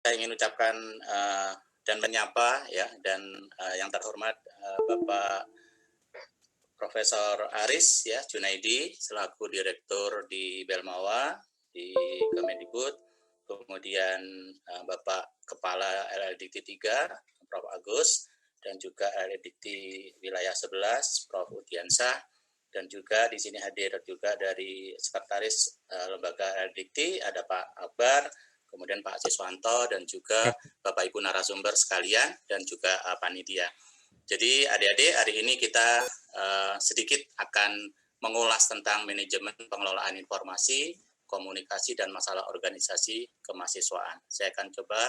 Saya ingin ucapkan dan menyapa ya, dan yang terhormat Bapak Profesor Aris ya Junaidi selaku Direktur di Belmawa di Kemendikbud, kemudian Bapak Kepala LLDikti 3 Prof. Agus, dan juga LLDikti Wilayah 11 Prof. Udiansah, dan juga di sini hadir juga dari Sekretaris Lembaga LLDikti ada Pak Akbar, kemudian Pak Siswanto, dan juga Bapak Ibu narasumber sekalian, dan juga panitia. Jadi adik-adik, hari ini kita sedikit akan mengulas tentang manajemen pengelolaan informasi, komunikasi, dan masalah organisasi kemahasiswaan. Saya akan coba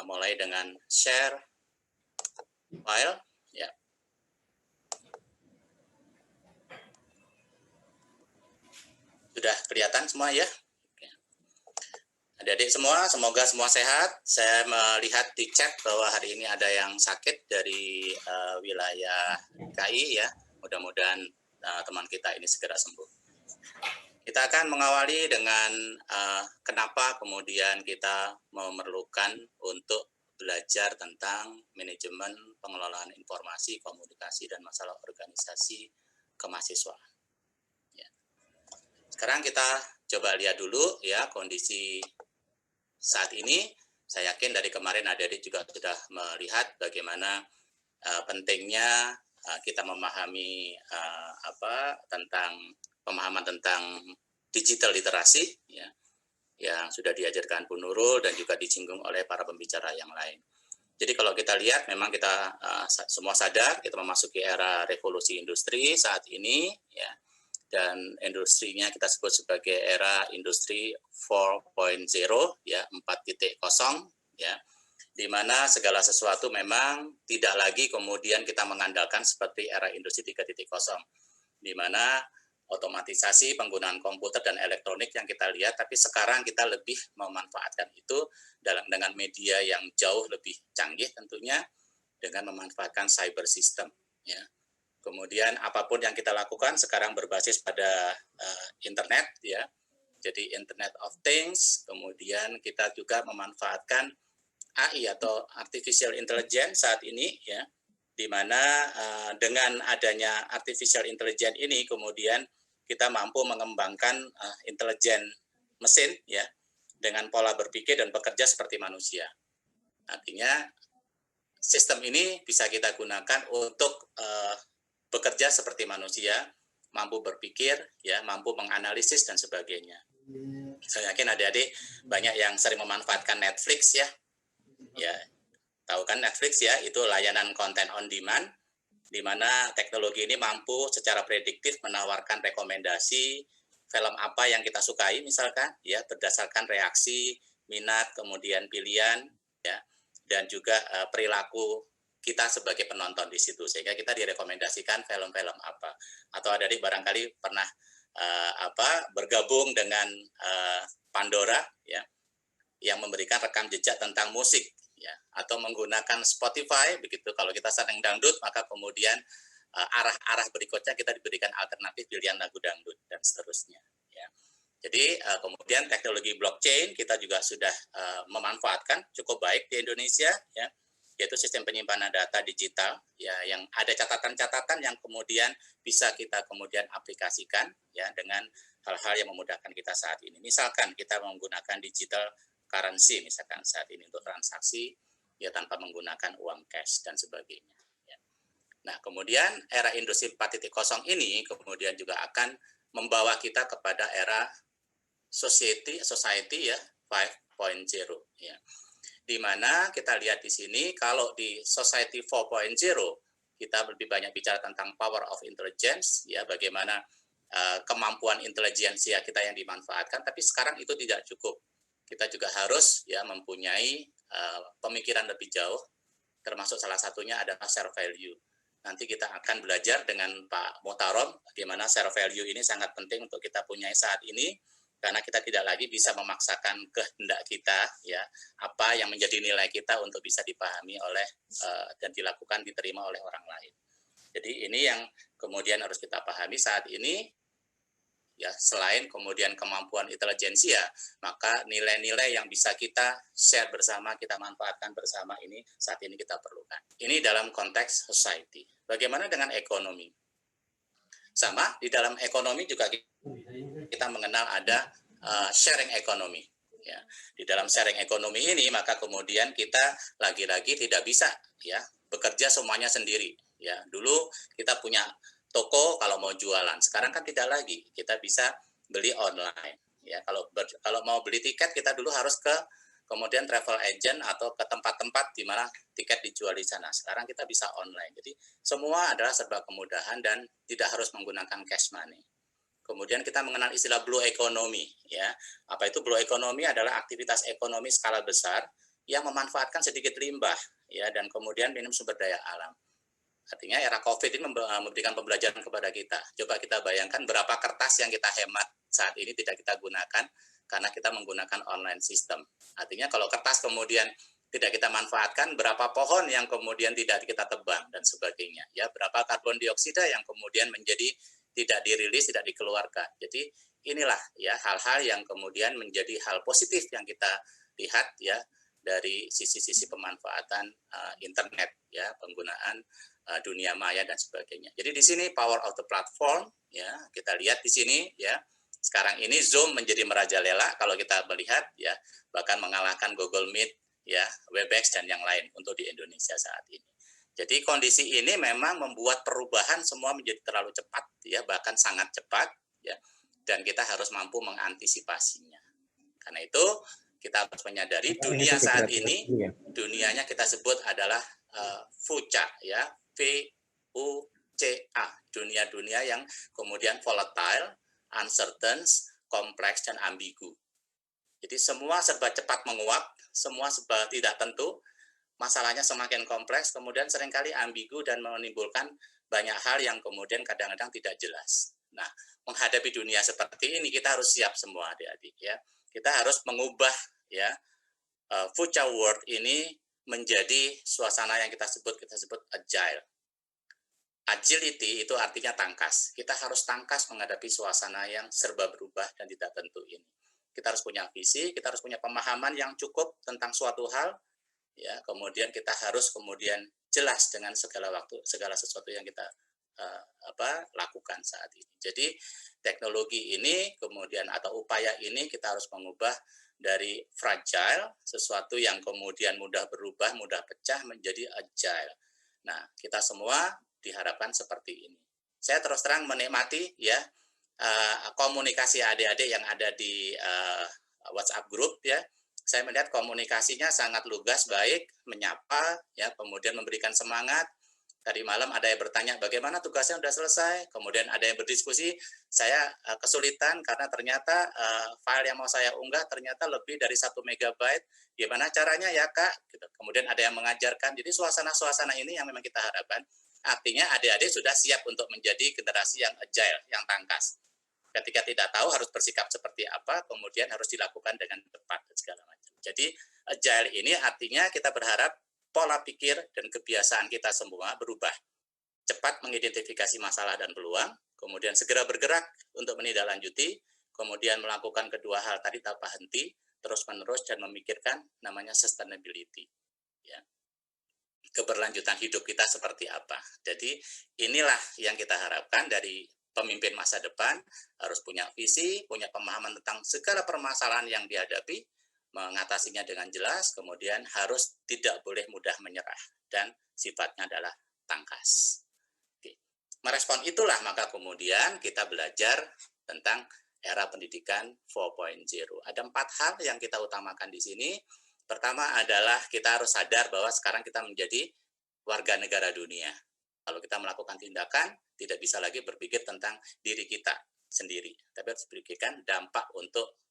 mulai dengan share file. Ya. Sudah kelihatan semua ya? Adik-adik semua, semoga semua sehat. Saya melihat di chat bahwa hari ini ada yang sakit dari wilayah DKI ya. Mudah-mudahan teman kita ini segera sembuh. Kita akan mengawali dengan kenapa kemudian kita memerlukan untuk belajar tentang manajemen pengelolaan informasi, komunikasi, dan masalah organisasi kemahasiswaan. Ya. Sekarang kita coba lihat dulu ya kondisi saat ini. Saya yakin dari kemarin adik-adik juga sudah melihat bagaimana pentingnya kita memahami pemahaman tentang digital literasi ya, yang sudah diajarkan Bu Nurul dan juga disinggung oleh para pembicara yang lain. Jadi kalau kita lihat memang kita semua sadar kita memasuki era revolusi industri saat ini ya, dan industrinya kita sebut sebagai era industri 4.0 ya, 4.0 ya, di mana segala sesuatu memang tidak lagi kemudian kita mengandalkan seperti era industri 3.0, di mana otomatisasi penggunaan komputer dan elektronik yang kita lihat, tapi sekarang kita lebih memanfaatkan itu dengan media yang jauh lebih canggih tentunya, dengan memanfaatkan cyber system ya. Kemudian apapun yang kita lakukan sekarang berbasis pada internet ya. Jadi Internet of Things, kemudian kita juga memanfaatkan AI atau Artificial Intelligence saat ini ya, di mana dengan adanya Artificial Intelligence ini kemudian kita mampu mengembangkan intelijen mesin ya, dengan pola berpikir dan bekerja seperti manusia. Artinya sistem ini bisa kita gunakan untuk bekerja seperti manusia, mampu berpikir, ya, mampu menganalisis dan sebagainya. Saya yakin adik-adik banyak yang sering memanfaatkan Netflix ya, tahu kan Netflix ya, itu layanan konten on demand, di mana teknologi ini mampu secara prediktif menawarkan rekomendasi film apa yang kita sukai misalkan, ya, berdasarkan reaksi, minat, kemudian pilihan, ya, dan juga perilaku kita sebagai penonton di situ, sehingga kita direkomendasikan film-film apa. Atau adik-adik barangkali pernah bergabung dengan Pandora ya, yang memberikan rekam jejak tentang musik ya, atau menggunakan Spotify begitu. Kalau kita sedang dangdut, maka kemudian arah-arah berikutnya kita diberikan alternatif pilihan lagu dangdut dan seterusnya ya. Jadi kemudian teknologi blockchain kita juga sudah memanfaatkan cukup baik di Indonesia ya, yaitu sistem penyimpanan data digital ya, yang ada catatan-catatan yang kemudian bisa kita kemudian aplikasikan ya dengan hal-hal yang memudahkan kita saat ini. Misalkan kita menggunakan digital currency misalkan saat ini untuk transaksi ya tanpa menggunakan uang cash dan sebagainya ya. Nah, kemudian era industri 4.0 ini kemudian juga akan membawa kita kepada era society ya 5.0 ya. Di mana kita lihat di sini kalau di Society 4.0 kita lebih banyak bicara tentang power of intelligence ya, bagaimana kemampuan intelijensia kita yang dimanfaatkan, tapi sekarang itu tidak cukup. Kita juga harus ya mempunyai pemikiran lebih jauh, termasuk salah satunya adalah share value. Nanti kita akan belajar dengan Pak Muhtarom bagaimana share value ini sangat penting untuk kita punyai saat ini, karena kita tidak lagi bisa memaksakan kehendak kita ya, apa yang menjadi nilai kita untuk bisa dipahami oleh dan dilakukan, diterima oleh orang lain. Jadi ini yang kemudian harus kita pahami saat ini ya selain kemudian kemampuan intelijensia, maka nilai-nilai yang bisa kita share bersama, kita manfaatkan bersama ini saat ini kita perlukan. Ini dalam konteks society. Bagaimana dengan ekonomi? Sama, di dalam ekonomi juga kita mengenal ada sharing ekonomi. Ya, di dalam sharing ekonomi ini maka kemudian kita lagi-lagi tidak bisa ya bekerja semuanya sendiri. Ya, dulu kita punya toko kalau mau jualan, sekarang kan tidak lagi, kita bisa beli online. Ya, kalau mau beli tiket kita dulu harus ke kemudian travel agent atau ke tempat-tempat di mana tiket dijual di sana. Sekarang kita bisa online. Jadi semua adalah serba kemudahan dan tidak harus menggunakan cash money. Kemudian kita mengenal istilah blue economy, ya. Apa itu blue economy? Adalah aktivitas ekonomi skala besar yang memanfaatkan sedikit limbah, ya, dan kemudian minim sumber daya alam. Artinya era COVID ini memberikan pembelajaran kepada kita. Coba kita bayangkan berapa kertas yang kita hemat saat ini tidak kita gunakan karena kita menggunakan online system. Artinya kalau kertas kemudian tidak kita manfaatkan, berapa pohon yang kemudian tidak kita tebang dan sebagainya. Ya, berapa karbon dioksida yang kemudian menjadi tidak dirilis, tidak dikeluarkan. Jadi inilah ya hal-hal yang kemudian menjadi hal positif yang kita lihat ya dari sisi-sisi pemanfaatan internet ya, penggunaan dunia maya dan sebagainya. Jadi di sini power of the platform ya, kita lihat di sini ya. Sekarang ini Zoom menjadi merajalela kalau kita melihat ya, bahkan mengalahkan Google Meet ya, Webex dan yang lain untuk di Indonesia saat ini. Jadi kondisi ini memang membuat perubahan semua menjadi terlalu cepat, ya bahkan sangat cepat, ya. Dan kita harus mampu mengantisipasinya. Karena itu kita harus menyadari dunia saat ini, dunianya kita sebut adalah VUCA, ya, VUCA, dunia-dunia yang kemudian volatile, uncertain, kompleks dan ambigu. Jadi semua serba cepat menguap, semua serba tidak tentu. Masalahnya semakin kompleks, kemudian seringkali ambigu dan menimbulkan banyak hal yang kemudian kadang-kadang tidak jelas. Nah, menghadapi dunia seperti ini kita harus siap semua adik-adik ya. Kita harus mengubah ya future world ini menjadi suasana yang kita sebut agile. Agility itu artinya tangkas. Kita harus tangkas menghadapi suasana yang serba berubah dan tidak tentu ini. Kita harus punya visi, kita harus punya pemahaman yang cukup tentang suatu hal. Ya, kemudian kita harus kemudian jelas dengan segala sesuatu yang kita lakukan saat ini. Jadi teknologi ini kemudian atau upaya ini kita harus mengubah dari fragile, sesuatu yang kemudian mudah berubah, mudah pecah menjadi agile. Nah, kita semua diharapkan seperti ini. Saya terus terang menikmati ya komunikasi adik-adik yang ada di WhatsApp group ya. Saya melihat komunikasinya sangat lugas, baik, menyapa, ya, kemudian memberikan semangat. Tadi malam ada yang bertanya bagaimana tugasnya sudah selesai, kemudian ada yang berdiskusi, saya kesulitan karena ternyata file yang mau saya unggah ternyata lebih dari 1 megabyte, gimana caranya ya Kak? Gitu. Kemudian ada yang mengajarkan, jadi suasana-suasana ini yang memang kita harapkan, artinya adik-adik sudah siap untuk menjadi generasi yang agile, yang tangkas. Ketika tidak tahu harus bersikap seperti apa, kemudian harus dilakukan dengan tepat dan segala macam. Jadi agile ini artinya kita berharap pola pikir dan kebiasaan kita semua berubah. Cepat mengidentifikasi masalah dan peluang, kemudian segera bergerak untuk menindaklanjuti, kemudian melakukan kedua hal tadi tanpa henti, terus-menerus dan memikirkan namanya sustainability. Ya. Keberlanjutan hidup kita seperti apa. Jadi inilah yang kita harapkan dari pemimpin masa depan, harus punya visi, punya pemahaman tentang segala permasalahan yang dihadapi, mengatasinya dengan jelas, kemudian harus tidak boleh mudah menyerah, dan sifatnya adalah tangkas. Oke. Merespon itulah maka kemudian kita belajar tentang era pendidikan 4.0. Ada 4 hal yang kita utamakan di sini. Pertama adalah kita harus sadar bahwa sekarang kita menjadi warga negara dunia. Kalau kita melakukan tindakan, tidak bisa lagi berpikir tentang diri kita sendiri, tapi harus berpikirkan dampak untuk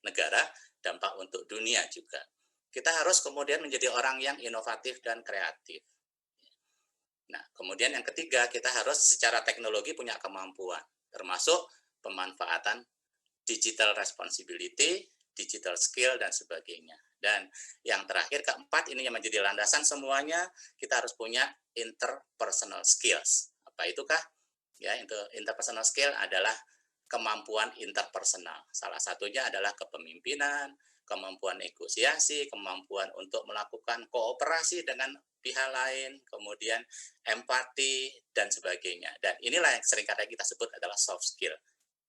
negara, dampak untuk dunia juga. Kita harus kemudian menjadi orang yang inovatif dan kreatif. Nah, kemudian yang ketiga, kita harus secara teknologi punya kemampuan, termasuk pemanfaatan digital responsibility, digital skill, dan sebagainya. Dan yang terakhir, keempat, ini yang menjadi landasan semuanya, kita harus punya interpersonal skills. Apa itukah? Ya, interpersonal skill adalah kemampuan interpersonal. Salah satunya adalah kepemimpinan, kemampuan negosiasi, kemampuan untuk melakukan kooperasi dengan pihak lain, kemudian empati, dan sebagainya. Dan inilah yang seringkali kita sebut adalah soft skill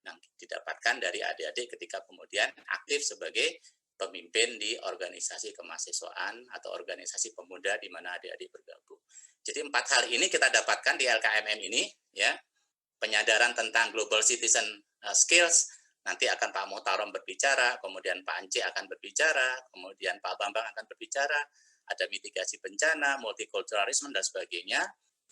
yang didapatkan dari adik-adik ketika kemudian aktif sebagai pemimpin di organisasi kemahasiswaan atau organisasi pemuda di mana adik-adik bergabung. Jadi 4 hal ini kita dapatkan di LKMM ini, ya. Penyadaran tentang global citizen skills, nanti akan Pak Muhtarom berbicara, kemudian Pak Ance akan berbicara, kemudian Pak Bambang akan berbicara, ada mitigasi bencana, multiculturalisme, dan sebagainya.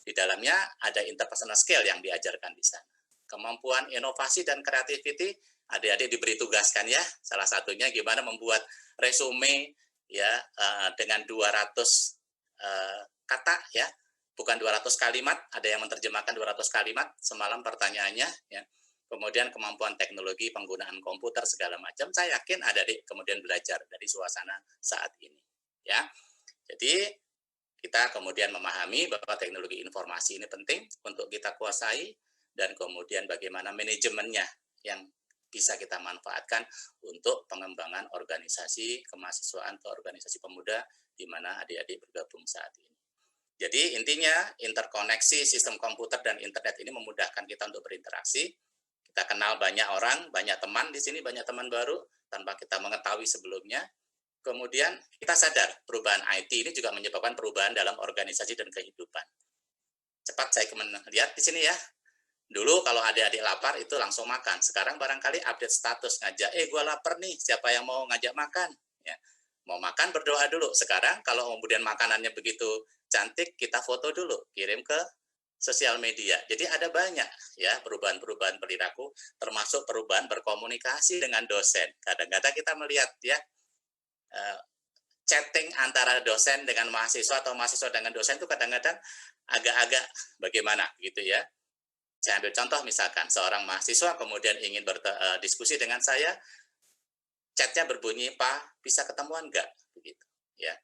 Di dalamnya ada interpersonal skill yang diajarkan di sana. Kemampuan inovasi dan creativity, adik-adik diberi tugaskan ya, salah satunya gimana membuat resume ya dengan 200 kata ya, bukan 200 kalimat, ada yang menerjemahkan 200 kalimat, semalam pertanyaannya ya. Kemudian kemampuan teknologi, penggunaan komputer segala macam, saya yakin adik-adik kemudian belajar dari suasana saat ini ya. Jadi kita kemudian memahami bahwa teknologi informasi ini penting untuk kita kuasai, dan kemudian bagaimana manajemennya yang bisa kita manfaatkan untuk pengembangan organisasi kemahasiswaan atau organisasi pemuda di mana adik-adik bergabung saat ini. Jadi intinya interkoneksi sistem komputer dan internet ini memudahkan kita untuk berinteraksi. Kita kenal banyak orang, banyak teman di sini, banyak teman baru tanpa kita mengetahui sebelumnya. Kemudian kita sadar perubahan IT ini juga menyebabkan perubahan dalam organisasi dan kehidupan. Cepat saya lihat di sini ya. Dulu kalau adik-adik lapar itu langsung makan. Sekarang barangkali update status ngajak, gue lapar nih, siapa yang mau ngajak makan? Ya. Mau makan berdoa dulu. Sekarang kalau kemudian makanannya begitu cantik, kita foto dulu, kirim ke sosial media. Jadi ada banyak ya perubahan-perubahan perilaku, termasuk perubahan berkomunikasi dengan dosen. Kadang-kadang kita melihat ya chatting antara dosen dengan mahasiswa atau mahasiswa dengan dosen itu kadang-kadang agak-agak bagaimana gitu ya. Saya ambil contoh misalkan seorang mahasiswa kemudian ingin berdiskusi dengan saya, chatnya berbunyi, Pak, bisa ketemuan nggak? Begitu, ya.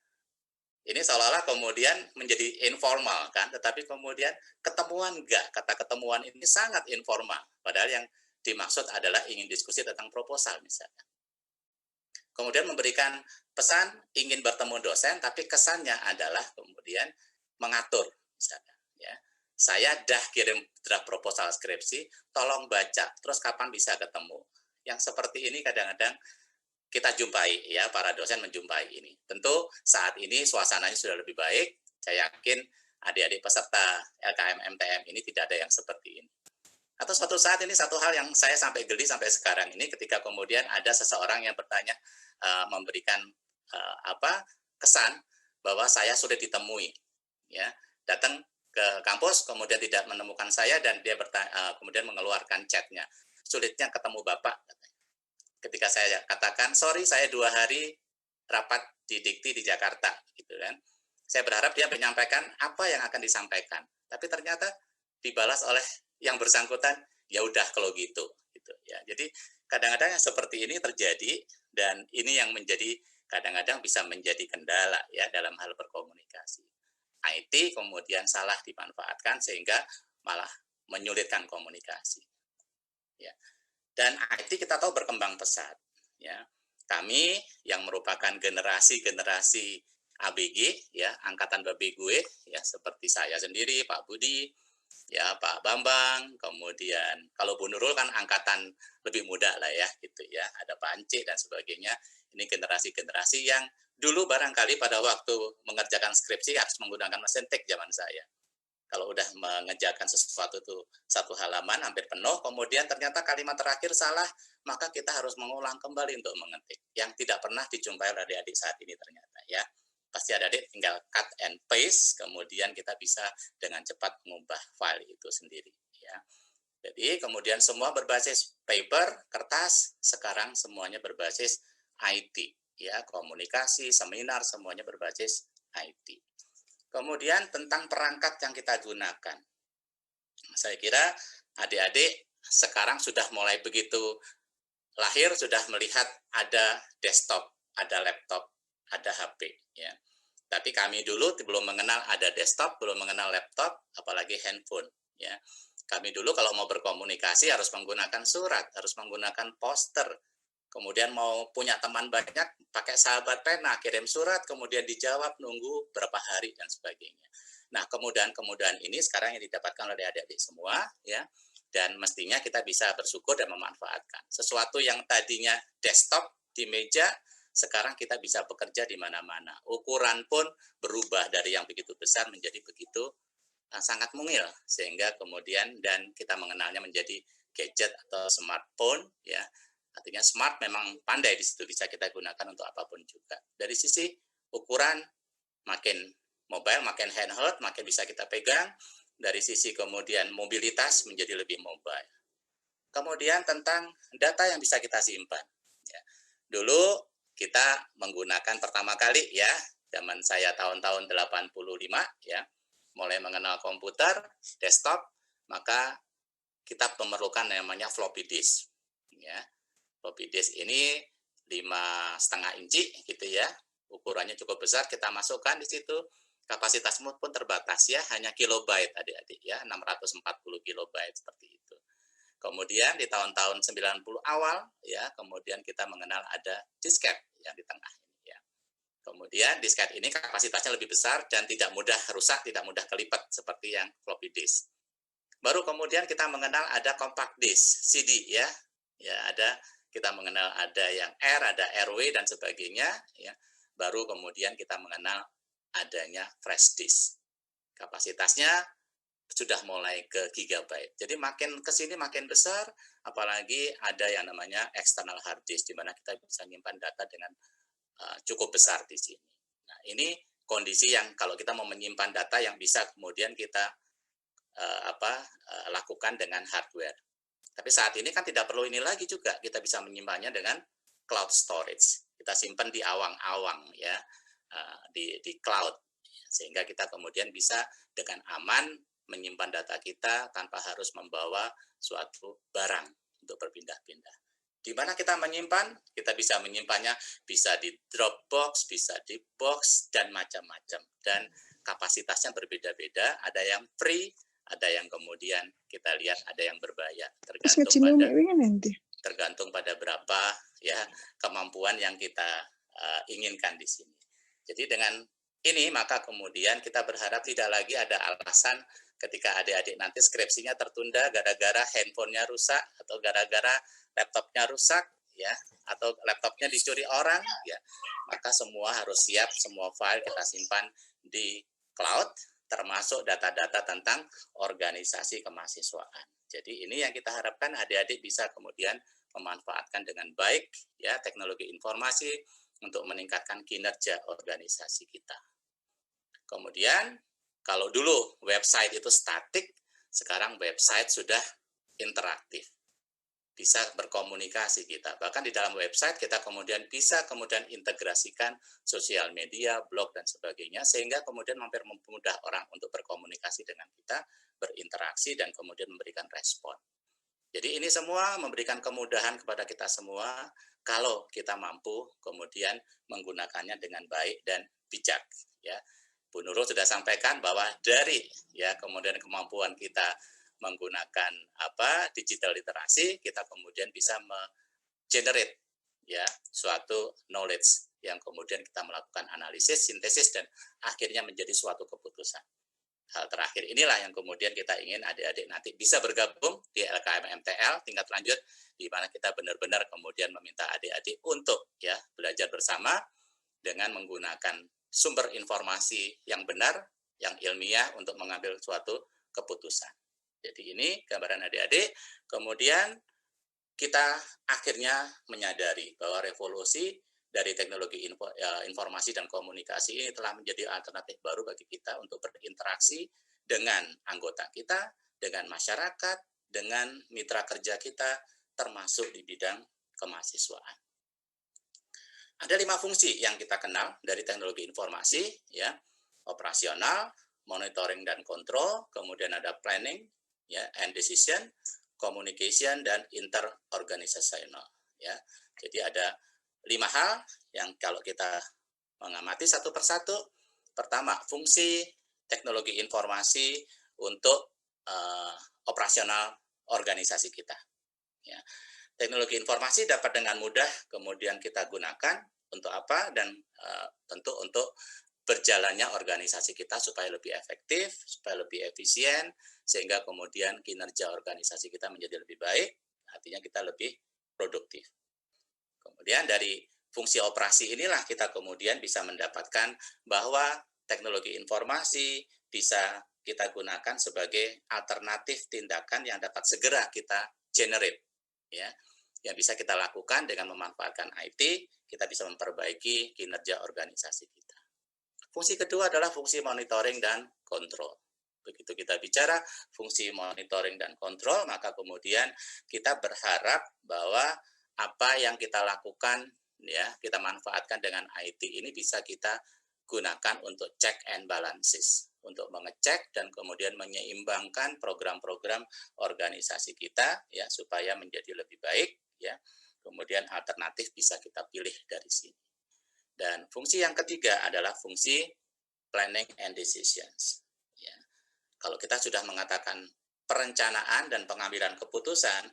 Ini seolah-olah kemudian menjadi informal kan, tetapi kemudian ketemuan nggak? Kata ketemuan ini sangat informal, padahal yang dimaksud adalah ingin diskusi tentang proposal misalnya. Kemudian memberikan pesan ingin bertemu dosen, tapi kesannya adalah kemudian mengatur misalnya, ya. Saya dah kirim draft proposal skripsi, tolong baca, terus kapan bisa ketemu. Yang seperti ini kadang-kadang kita jumpai, ya, para dosen menjumpai ini. Tentu saat ini suasananya sudah lebih baik, saya yakin adik-adik peserta LKM MTM ini tidak ada yang seperti ini. Atau suatu saat ini satu hal yang saya sampai geli sampai sekarang ini ketika kemudian ada seseorang yang bertanya, memberikan kesan bahwa saya sulit ditemui, ya, datang ke kampus, kemudian tidak menemukan saya, dan dia kemudian mengeluarkan chatnya. Sulitnya ketemu Bapak. Ketika saya katakan, sorry saya 2 hari rapat di Dikti di Jakarta. Gitu kan. Saya berharap dia menyampaikan apa yang akan disampaikan. Tapi ternyata dibalas oleh yang bersangkutan, ya udah kalau gitu. Ya. Jadi kadang-kadang yang seperti ini terjadi, dan ini yang menjadi kadang-kadang bisa menjadi kendala ya dalam hal berkomunikasi. IT kemudian salah dimanfaatkan sehingga malah menyulitkan komunikasi. Ya. Dan IT kita tahu berkembang pesat. Ya. Kami yang merupakan generasi ABG, ya, angkatan babi gue, ya, seperti saya sendiri, Pak Budi, ya, Pak Bambang, kemudian kalau Bu Nurul kan angkatan lebih muda lah ya, gitu ya, ada Pak Ance dan sebagainya. Ini generasi-generasi yang dulu barangkali pada waktu mengerjakan skripsi harus menggunakan mesin tik zaman saya. Kalau udah mengerjakan sesuatu itu 1 halaman hampir penuh, kemudian ternyata kalimat terakhir salah, maka kita harus mengulang kembali untuk mengetik. Yang tidak pernah dijumpai oleh adik-adik saat ini ternyata ya. Pasti adik-adik tinggal cut and paste, kemudian kita bisa dengan cepat mengubah file itu sendiri ya. Jadi kemudian semua berbasis paper, kertas, sekarang semuanya berbasis IT, ya, komunikasi, seminar, semuanya berbasis IT. Kemudian tentang perangkat yang kita gunakan. Saya kira adik-adik sekarang sudah mulai begitu lahir sudah melihat ada desktop, ada laptop, ada HP, ya. Tapi kami dulu belum mengenal ada desktop, belum mengenal laptop, apalagi handphone, ya. Kami dulu kalau mau berkomunikasi harus menggunakan surat, harus menggunakan poster. Kemudian mau punya teman banyak, pakai sahabat pena, kirim surat, kemudian dijawab, nunggu berapa hari, dan sebagainya. Nah, kemudahan-kemudahan ini sekarang yang didapatkan oleh adik-adik semua, ya, dan mestinya kita bisa bersyukur dan memanfaatkan. Sesuatu yang tadinya desktop di meja, sekarang kita bisa bekerja di mana-mana. Ukuran pun berubah dari yang begitu besar menjadi begitu sangat mungil, sehingga kemudian dan kita mengenalnya menjadi gadget atau smartphone, ya. Artinya smart memang pandai di situ, bisa kita gunakan untuk apapun juga. Dari sisi ukuran makin mobile, makin handheld, makin bisa kita pegang. Dari sisi kemudian mobilitas menjadi lebih mobile. Kemudian tentang data yang bisa kita simpan. Ya. Dulu kita menggunakan pertama kali, ya, zaman saya tahun-tahun 85, ya, mulai mengenal komputer, desktop, maka kita memerlukan namanya floppy disk. Ya. Floppy disk ini 5,5 inci gitu ya, ukurannya cukup besar, kita masukkan di situ, kapasitas pun terbatas ya, hanya kilobyte adik-adik ya, 640 kilobyte seperti itu. Kemudian di tahun-tahun 90 awal ya, kemudian kita mengenal ada disket yang di tengah ini ya. Kemudian disket ini kapasitasnya lebih besar dan tidak mudah rusak, tidak mudah kelipat seperti yang floppy disk. Baru kemudian kita mengenal ada compact disk, CD ya. Ya, ada kita mengenal ada yang R, ada RW dan sebagainya ya. Baru kemudian kita mengenal adanya flash disk. Kapasitasnya sudah mulai ke gigabyte. Jadi makin ke sini makin besar, apalagi ada yang namanya external hard disk di mana kita bisa menyimpan data dengan cukup besar di sini. Nah, ini kondisi yang kalau kita mau menyimpan data yang bisa kemudian kita lakukan dengan hardware. Tapi saat ini kan tidak perlu ini lagi juga, kita bisa menyimpannya dengan cloud storage. Kita simpan di awang-awang ya, di cloud, sehingga kita kemudian bisa dengan aman menyimpan data kita tanpa harus membawa suatu barang untuk berpindah-pindah. Di mana kita menyimpan? Kita bisa menyimpannya bisa di Dropbox, bisa di box, dan macam-macam. Dan kapasitasnya berbeda-beda, ada yang free, ada yang kemudian kita lihat ada yang berbayar, tergantung pada berapa ya kemampuan yang kita inginkan di sini. Jadi dengan ini maka kemudian kita berharap tidak lagi ada alasan ketika adik-adik nanti skripsinya tertunda gara-gara handphonenya rusak atau gara-gara laptopnya rusak ya, atau laptopnya dicuri orang ya. Maka semua harus siap, semua file kita simpan di cloud, termasuk data-data tentang organisasi kemahasiswaan. Jadi ini yang kita harapkan adik-adik bisa kemudian memanfaatkan dengan baik ya teknologi informasi untuk meningkatkan kinerja organisasi kita. Kemudian kalau dulu website itu statik, sekarang website sudah interaktif. Bisa berkomunikasi kita. Bahkan di dalam website kita kemudian bisa integrasikan sosial media, blog dan sebagainya sehingga kemudian hampir mempermudah orang untuk berkomunikasi dengan kita, berinteraksi dan kemudian memberikan respon. Jadi ini semua memberikan kemudahan kepada kita semua kalau kita mampu kemudian menggunakannya dengan baik dan bijak ya. Bu Nurul sudah sampaikan bahwa dari ya kemudian kemampuan kita menggunakan digital literasi, kita kemudian bisa generate ya suatu knowledge yang kemudian kita melakukan analisis, sintesis dan akhirnya menjadi suatu keputusan. Hal terakhir inilah yang kemudian kita ingin adik-adik nanti bisa bergabung di LKM MTL tingkat lanjut di mana kita benar-benar kemudian meminta adik-adik untuk ya belajar bersama dengan menggunakan sumber informasi yang benar, yang ilmiah untuk mengambil suatu keputusan. Jadi ini gambaran adik-adik. Kemudian kita akhirnya menyadari bahwa revolusi dari teknologi informasi dan komunikasi ini telah menjadi alternatif baru bagi kita untuk berinteraksi dengan anggota kita, dengan masyarakat, dengan mitra kerja kita, termasuk di bidang kemahasiswaan. Ada 5 fungsi yang kita kenal dari teknologi informasi, ya, operasional, monitoring dan kontrol, kemudian ada planning, ya, and decision, communication dan interorganisational, ya. Jadi ada 5 hal yang kalau kita mengamati satu persatu. Pertama, fungsi teknologi informasi untuk operasional organisasi kita. Ya. Teknologi informasi dapat dengan mudah kemudian kita gunakan untuk apa, dan tentu untuk berjalannya organisasi kita supaya lebih efektif, supaya lebih efisien, sehingga kemudian kinerja organisasi kita menjadi lebih baik, artinya kita lebih produktif. Kemudian dari fungsi operasi inilah kita kemudian bisa mendapatkan bahwa teknologi informasi bisa kita gunakan sebagai alternatif tindakan yang dapat segera kita generate, ya, yang bisa kita lakukan dengan memanfaatkan IT, kita bisa memperbaiki kinerja organisasi kita. Fungsi kedua adalah fungsi monitoring dan kontrol. Begitu kita bicara fungsi monitoring dan kontrol, maka kemudian kita berharap bahwa apa yang kita lakukan, ya, kita manfaatkan dengan IT ini bisa kita gunakan untuk check and balances, untuk mengecek dan kemudian menyeimbangkan program-program organisasi kita, ya, supaya menjadi lebih baik, ya. Kemudian alternatif bisa kita pilih dari sini. Dan fungsi yang ketiga adalah fungsi planning and decisions. Ya. Kalau kita sudah mengatakan perencanaan dan pengambilan keputusan,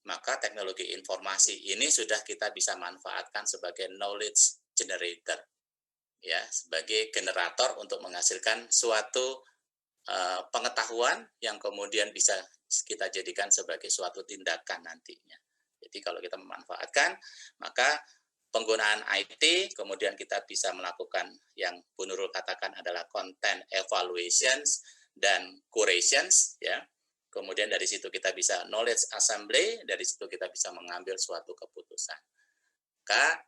maka teknologi informasi ini sudah kita bisa manfaatkan sebagai knowledge generator, ya, sebagai generator untuk menghasilkan suatu pengetahuan yang kemudian bisa kita jadikan sebagai suatu tindakan nantinya. Jadi kalau kita memanfaatkan, maka penggunaan IT, kemudian kita bisa melakukan yang Bu Nurul katakan adalah content evaluations dan curations, ya. Kemudian dari situ kita bisa knowledge assembly, dari situ kita bisa mengambil suatu keputusan. Maka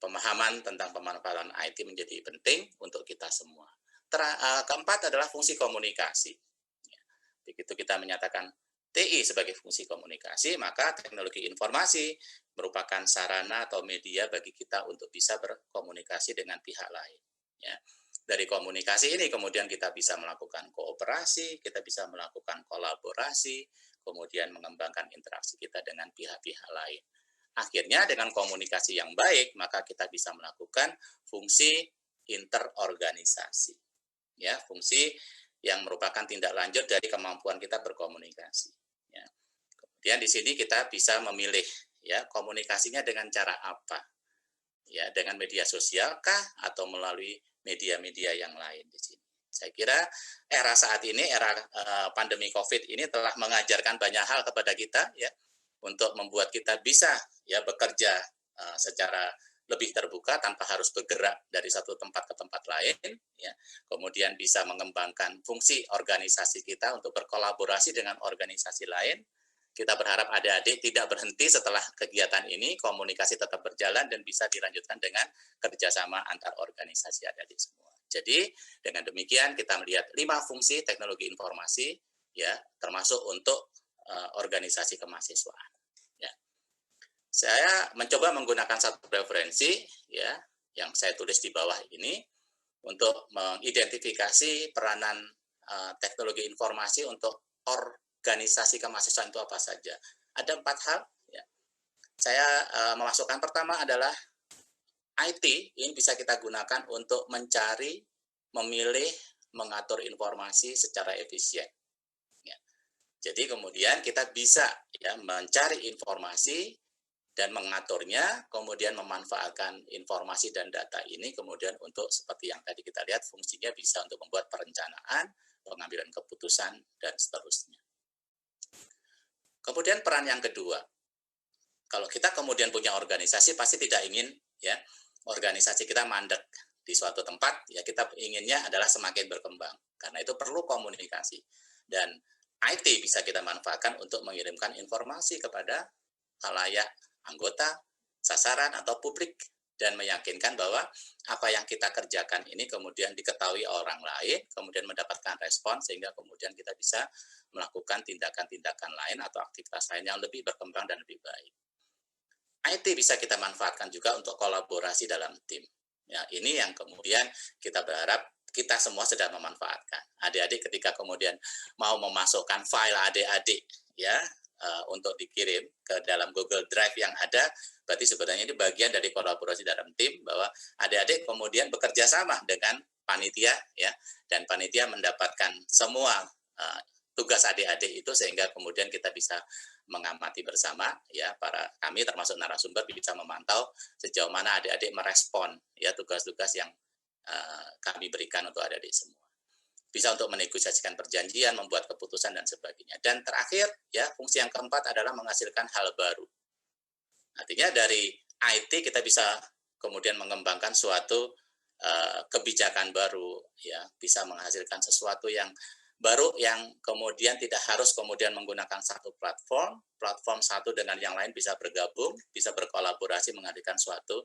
pemahaman tentang pemanfaatan IT menjadi penting untuk kita semua. Keempat adalah fungsi komunikasi. Begitu kita menyatakan TI sebagai fungsi komunikasi, maka teknologi informasi merupakan sarana atau media bagi kita untuk bisa berkomunikasi dengan pihak lain. Ya. Dari komunikasi ini kemudian kita bisa melakukan kooperasi, kita bisa melakukan kolaborasi, kemudian mengembangkan interaksi kita dengan pihak-pihak lain. Akhirnya dengan komunikasi yang baik, maka kita bisa melakukan fungsi interorganisasi. Ya, fungsi yang merupakan tindak lanjut dari kemampuan kita berkomunikasi. Ya. Kemudian di sini kita bisa memilih, ya, komunikasinya dengan cara apa, ya, dengan media sosial kah atau melalui media-media yang lain di sini. Saya kira era saat ini, era pandemi COVID ini telah mengajarkan banyak hal kepada kita, ya, untuk membuat kita bisa, ya, bekerja secara lebih terbuka tanpa harus bergerak dari satu tempat ke tempat lain, ya. Kemudian bisa mengembangkan fungsi organisasi kita untuk berkolaborasi dengan organisasi lain. Kita berharap adik-adik tidak berhenti setelah kegiatan ini, komunikasi tetap berjalan dan bisa dilanjutkan dengan kerjasama antar organisasi adik-adik semua. Jadi dengan demikian kita melihat 5 fungsi teknologi informasi, ya, termasuk untuk organisasi kemahasiswaan. Ya. Saya mencoba menggunakan satu referensi, ya, yang saya tulis di bawah ini untuk mengidentifikasi peranan teknologi informasi untuk organisasi kemahasiswaan itu apa saja. Ada 4 hal. Ya. Saya memasukkan pertama adalah IT. Ini bisa kita gunakan untuk mencari, memilih, mengatur informasi secara efisien. Ya. Jadi kemudian kita bisa, ya, mencari informasi dan mengaturnya, kemudian memanfaatkan informasi dan data ini kemudian untuk seperti yang tadi kita lihat fungsinya bisa untuk membuat perencanaan, pengambilan keputusan dan seterusnya. Kemudian peran yang kedua, kalau kita kemudian punya organisasi pasti tidak ingin, ya, organisasi kita mandek di suatu tempat, ya, kita inginnya adalah semakin berkembang. Karena itu perlu komunikasi dan IT bisa kita manfaatkan untuk mengirimkan informasi kepada khalayak anggota, sasaran atau publik dan meyakinkan bahwa apa yang kita kerjakan ini kemudian diketahui orang lain, kemudian mendapatkan respon sehingga kemudian kita bisa melakukan tindakan-tindakan lain atau aktivitas lain yang lebih berkembang dan lebih baik. IT bisa kita manfaatkan juga untuk kolaborasi dalam tim. Ya, ini yang kemudian kita berharap kita semua sedang memanfaatkan. Adik-adik ketika kemudian mau memasukkan file adik-adik, ya, untuk dikirim ke dalam Google Drive yang ada, berarti sebenarnya ini bagian dari kolaborasi dalam tim bahwa adik-adik kemudian bekerja sama dengan panitia, ya, dan panitia mendapatkan semua tugas adik-adik itu sehingga kemudian kita bisa mengamati bersama ya kami termasuk narasumber bisa memantau sejauh mana adik-adik merespon ya tugas-tugas yang kami berikan untuk adik-adik semua. Bisa untuk menegosiasikan perjanjian, membuat keputusan dan sebagainya. Dan terakhir ya fungsi yang keempat adalah menghasilkan hal baru. Artinya dari IT kita bisa kemudian mengembangkan suatu kebijakan baru ya, bisa menghasilkan sesuatu yang baru yang kemudian tidak harus kemudian menggunakan satu platform satu dengan yang lain bisa bergabung, bisa berkolaborasi menghadirkan suatu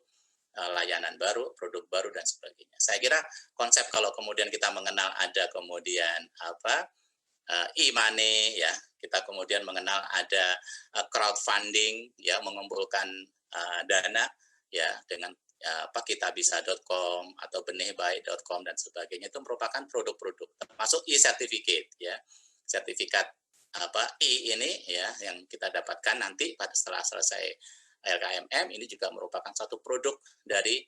layanan baru, produk baru dan sebagainya. Saya kira konsep kalau kemudian kita mengenal ada kemudian e-money ya, kita kemudian mengenal ada crowdfunding ya, mengumpulkan dana ya dengan kitabisa.com atau benihbaik.com dan sebagainya, itu merupakan produk-produk termasuk e-certificate ya, sertifikat ini ya yang kita dapatkan nanti setelah selesai LKMM, ini juga merupakan satu produk dari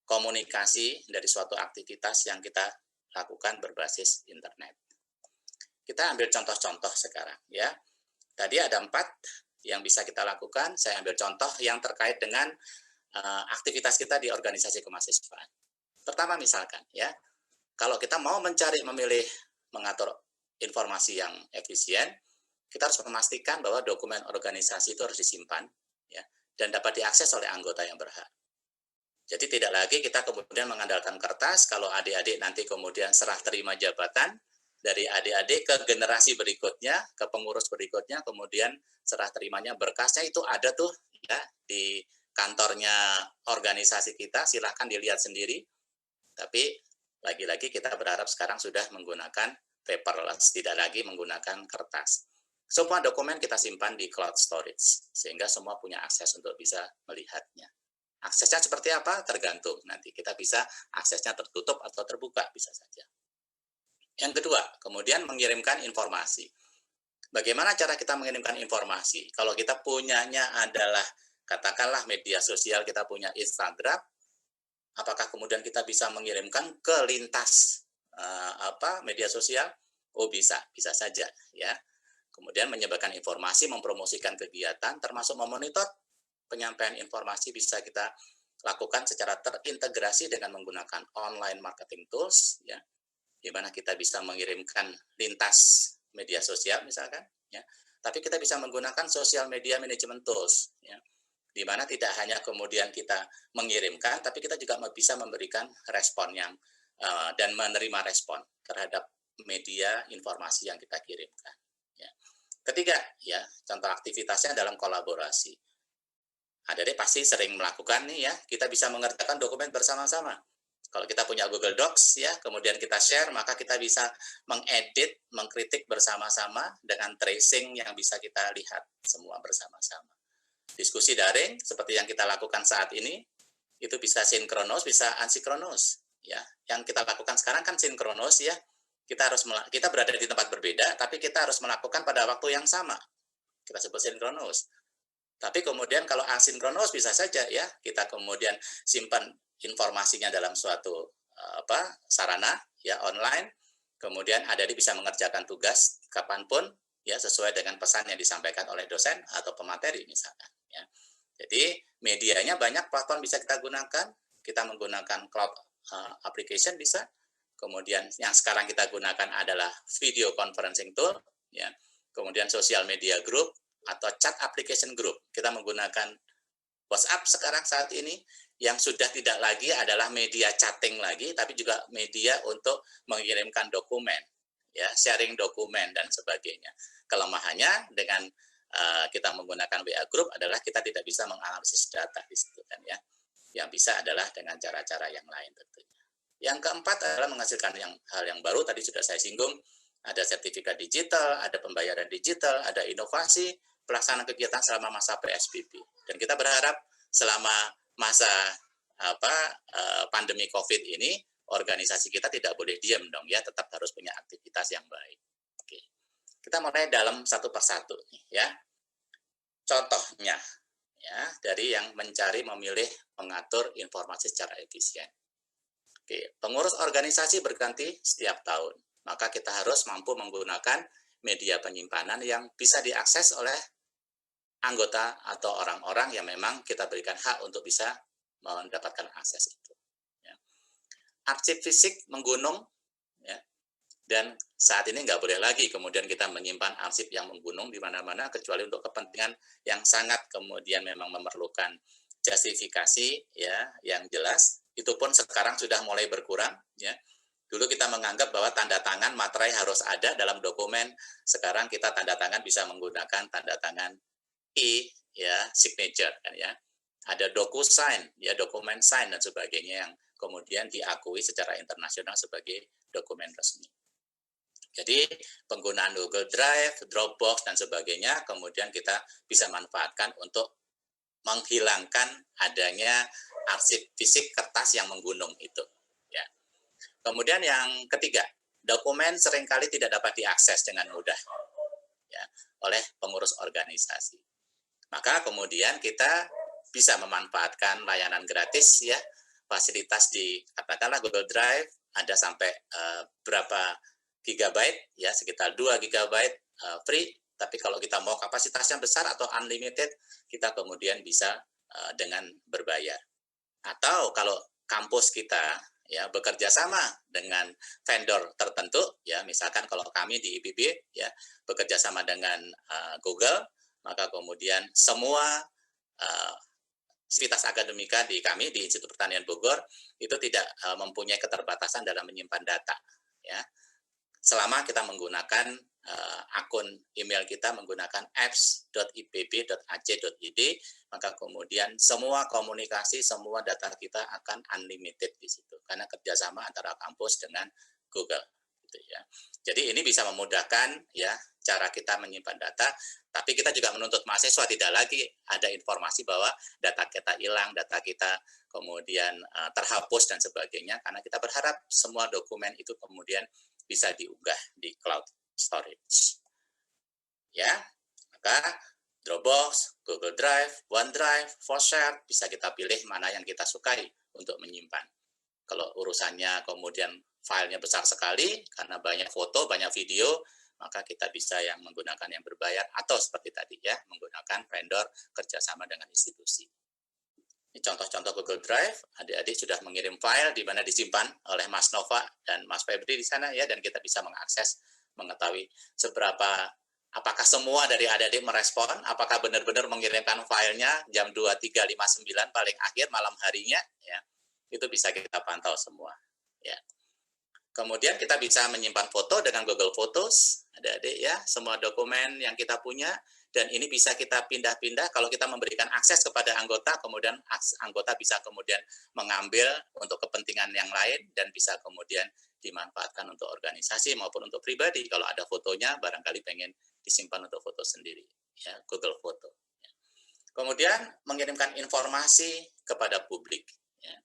komunikasi dari suatu aktivitas yang kita lakukan berbasis internet. Kita ambil contoh-contoh sekarang ya. Tadi ada 4 yang bisa kita lakukan. Saya ambil contoh yang terkait dengan aktivitas kita di organisasi kemahasiswaan. Pertama misalkan ya, kalau kita mau memilih, mengatur informasi yang efisien, kita harus memastikan bahwa dokumen organisasi itu harus disimpan ya, dan dapat diakses oleh anggota yang berhak. Jadi tidak lagi kita kemudian mengandalkan kertas, kalau adik-adik nanti kemudian serah terima jabatan, dari adik-adik ke generasi berikutnya, ke pengurus berikutnya, kemudian serah terimanya berkasnya itu ada tuh ya di kantornya organisasi kita, silahkan dilihat sendiri. Tapi lagi-lagi kita berharap sekarang sudah menggunakan paperless, tidak lagi menggunakan kertas. Semua dokumen kita simpan di cloud storage, sehingga semua punya akses untuk bisa melihatnya. Aksesnya seperti apa? Tergantung. Nanti kita bisa aksesnya tertutup atau terbuka, bisa saja. Yang kedua, kemudian mengirimkan informasi. Bagaimana cara kita mengirimkan informasi? Kalau kita punyanya adalah katakanlah media sosial, kita punya Instagram, apakah kemudian kita bisa mengirimkan ke lintas media sosial? Oh bisa saja ya. Kemudian menyebarkan informasi, mempromosikan kegiatan, termasuk memonitor penyampaian informasi bisa kita lakukan secara terintegrasi dengan menggunakan online marketing tools ya, di mana kita bisa mengirimkan lintas media sosial misalkan ya, tapi kita bisa menggunakan social media management tools ya, di mana tidak hanya kemudian kita mengirimkan, tapi kita juga bisa memberikan respon yang dan menerima respon terhadap media informasi yang kita kirimkan. Ya. Ketiga, ya contoh aktivitasnya dalam kolaborasi. Adik-adik pasti sering melakukan nih ya, kita bisa mengerjakan dokumen bersama-sama. Kalau kita punya Google Docs ya, kemudian kita share, maka kita bisa mengedit, mengkritik bersama-sama dengan tracing yang bisa kita lihat semua bersama-sama. Diskusi daring seperti yang kita lakukan saat ini itu bisa sinkronos, bisa asinkronos ya. Yang kita lakukan sekarang kan sinkronos ya. Kita berada di tempat berbeda tapi kita harus melakukan pada waktu yang sama. Kita sebut sinkronos. Tapi kemudian kalau asinkronos bisa saja ya, kita kemudian simpan informasinya dalam suatu sarana ya online. Kemudian adik-adik bisa mengerjakan tugas kapanpun ya sesuai dengan pesan yang disampaikan oleh dosen atau pemateri misalkan ya. Jadi medianya banyak, platform bisa kita gunakan. Kita menggunakan cloud application bisa. Kemudian yang sekarang kita gunakan adalah video conferencing tool ya. Kemudian social media group atau chat application group. Kita menggunakan WhatsApp sekarang saat ini yang sudah tidak lagi adalah media chatting lagi, tapi juga media untuk mengirimkan dokumen, ya, sharing dokumen dan sebagainya. Kelemahannya dengan kita menggunakan WA group adalah kita tidak bisa menganalisis data di situ kan ya. Yang bisa adalah dengan cara-cara yang lain tentunya. Yang keempat adalah menghasilkan hal yang baru, tadi sudah saya singgung, ada sertifikat digital, ada pembayaran digital, ada inovasi, pelaksanaan kegiatan selama masa PSBB. Dan kita berharap selama masa pandemi COVID ini, organisasi kita tidak boleh diam dong ya, tetap harus punya aktivitas yang baik. Oke. Kita mulai dalam satu persatu ya. Contohnya ya, dari yang mencari, memilih, mengatur informasi secara efisien. Oke, pengurus organisasi berganti setiap tahun. Maka kita harus mampu menggunakan media penyimpanan yang bisa diakses oleh anggota atau orang-orang yang memang kita berikan hak untuk bisa mendapatkan akses itu. Ya. Arsip fisik menggunung, ya, dan saat ini nggak boleh lagi kemudian kita menyimpan arsip yang menggunung di mana-mana kecuali untuk kepentingan yang sangat kemudian memang memerlukan justifikasi ya yang jelas. Itu pun sekarang sudah mulai berkurang, ya. Dulu kita menganggap bahwa tanda tangan materai harus ada dalam dokumen. Sekarang kita tanda tangan bisa menggunakan tanda tangan ya, signature kan ya. Ada DocuSign, ya, dokumen sign dan sebagainya yang kemudian diakui secara internasional sebagai dokumen resmi. Jadi penggunaan Google Drive, Dropbox dan sebagainya kemudian kita bisa manfaatkan untuk menghilangkan adanya arsip fisik kertas yang menggunung itu. Ya. Kemudian yang ketiga, dokumen seringkali tidak dapat diakses dengan mudah, ya, oleh pengurus organisasi. Maka kemudian kita bisa memanfaatkan layanan gratis, ya, fasilitas di katakanlah Google Drive ada sampai berapa gigabyte, ya, sekitar 2 gigabyte free. Tapi kalau kita mau kapasitasnya besar atau unlimited, kita kemudian bisa dengan berbayar. Atau kalau kampus kita ya bekerja sama dengan vendor tertentu, ya, misalkan kalau kami di IPB ya bekerja sama dengan Google, maka kemudian semua sivitas akademika di kami di Institut Pertanian Bogor itu tidak mempunyai keterbatasan dalam menyimpan data, ya. Selama kita menggunakan akun email kita menggunakan apps.ipb.ac.id, maka kemudian semua komunikasi, semua data kita akan unlimited di situ karena kerjasama antara kampus dengan Google, gitu ya. Jadi ini bisa memudahkan ya cara kita menyimpan data, tapi kita juga menuntut mahasiswa tidak lagi ada informasi bahwa data kita hilang, data kita kemudian terhapus dan sebagainya, karena kita berharap semua dokumen itu kemudian bisa diunggah di cloud storage. Ya, maka Dropbox, Google Drive, OneDrive, ForShare bisa kita pilih mana yang kita sukai untuk menyimpan. Kalau urusannya kemudian filenya besar sekali karena banyak foto, banyak video, maka kita bisa yang menggunakan yang berbayar atau seperti tadi ya, menggunakan vendor kerjasama dengan institusi. Ini contoh-contoh Google Drive, adik-adik sudah mengirim file di mana disimpan oleh Mas Nova dan Mas Febri di sana ya, dan kita bisa mengakses, mengetahui seberapa, apakah semua dari adik-adik merespon, apakah benar-benar mengirimkan filenya jam 23.59 paling akhir malam harinya, ya, itu bisa kita pantau semua. Ya. Kemudian kita bisa menyimpan foto dengan Google Photos, adik-adik ya, semua dokumen yang kita punya, dan ini bisa kita pindah-pindah kalau kita memberikan akses kepada anggota, kemudian anggota bisa kemudian mengambil untuk kepentingan yang lain dan bisa kemudian dimanfaatkan untuk organisasi maupun untuk pribadi. Kalau ada fotonya, barangkali pengen disimpan untuk foto sendiri, ya, Google Foto. Kemudian mengirimkan informasi kepada publik. Ya.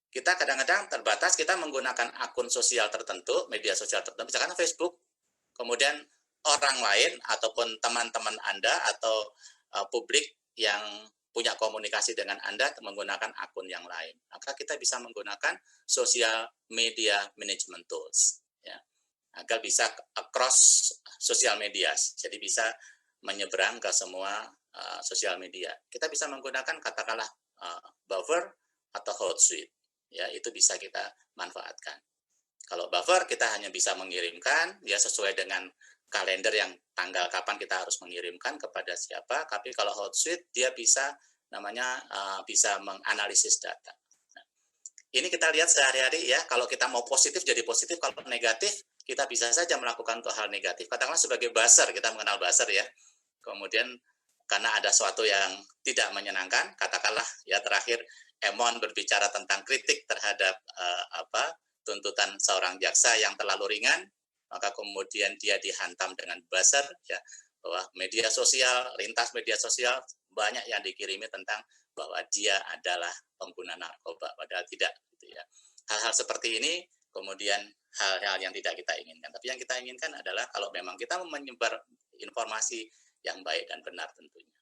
Kita kadang-kadang terbatas, kita menggunakan akun sosial tertentu, media sosial tertentu, misalkan Facebook, kemudian orang lain ataupun teman-teman Anda atau publik yang punya komunikasi dengan Anda menggunakan akun yang lain. Maka kita bisa menggunakan social media management tools, ya, agar bisa across social media. Jadi bisa menyeberang ke semua sosial media. Kita bisa menggunakan katakanlah Buffer atau Hootsuite. Ya, itu bisa kita manfaatkan. Kalau Buffer kita hanya bisa mengirimkan ya sesuai dengan kalender yang tanggal kapan kita harus mengirimkan kepada siapa, tapi kalau Hootsuite dia bisa namanya bisa menganalisis data. Nah, ini kita lihat sehari-hari ya, kalau kita mau positif jadi positif, kalau negatif kita bisa saja melakukan hal negatif. Katakanlah sebagai buzzer, kita mengenal buzzer ya. Kemudian karena ada sesuatu yang tidak menyenangkan, katakanlah ya terakhir Emon berbicara tentang kritik terhadap tuntutan seorang jaksa yang terlalu ringan, maka kemudian dia dihantam dengan buzzer ya, bahwa media sosial, lintas media sosial banyak yang dikirimi tentang bahwa dia adalah pengguna narkoba, padahal tidak, gitu ya. Hal-hal seperti ini kemudian hal-hal yang tidak kita inginkan. Tapi yang kita inginkan adalah kalau memang kita menyebar informasi yang baik dan benar tentunya.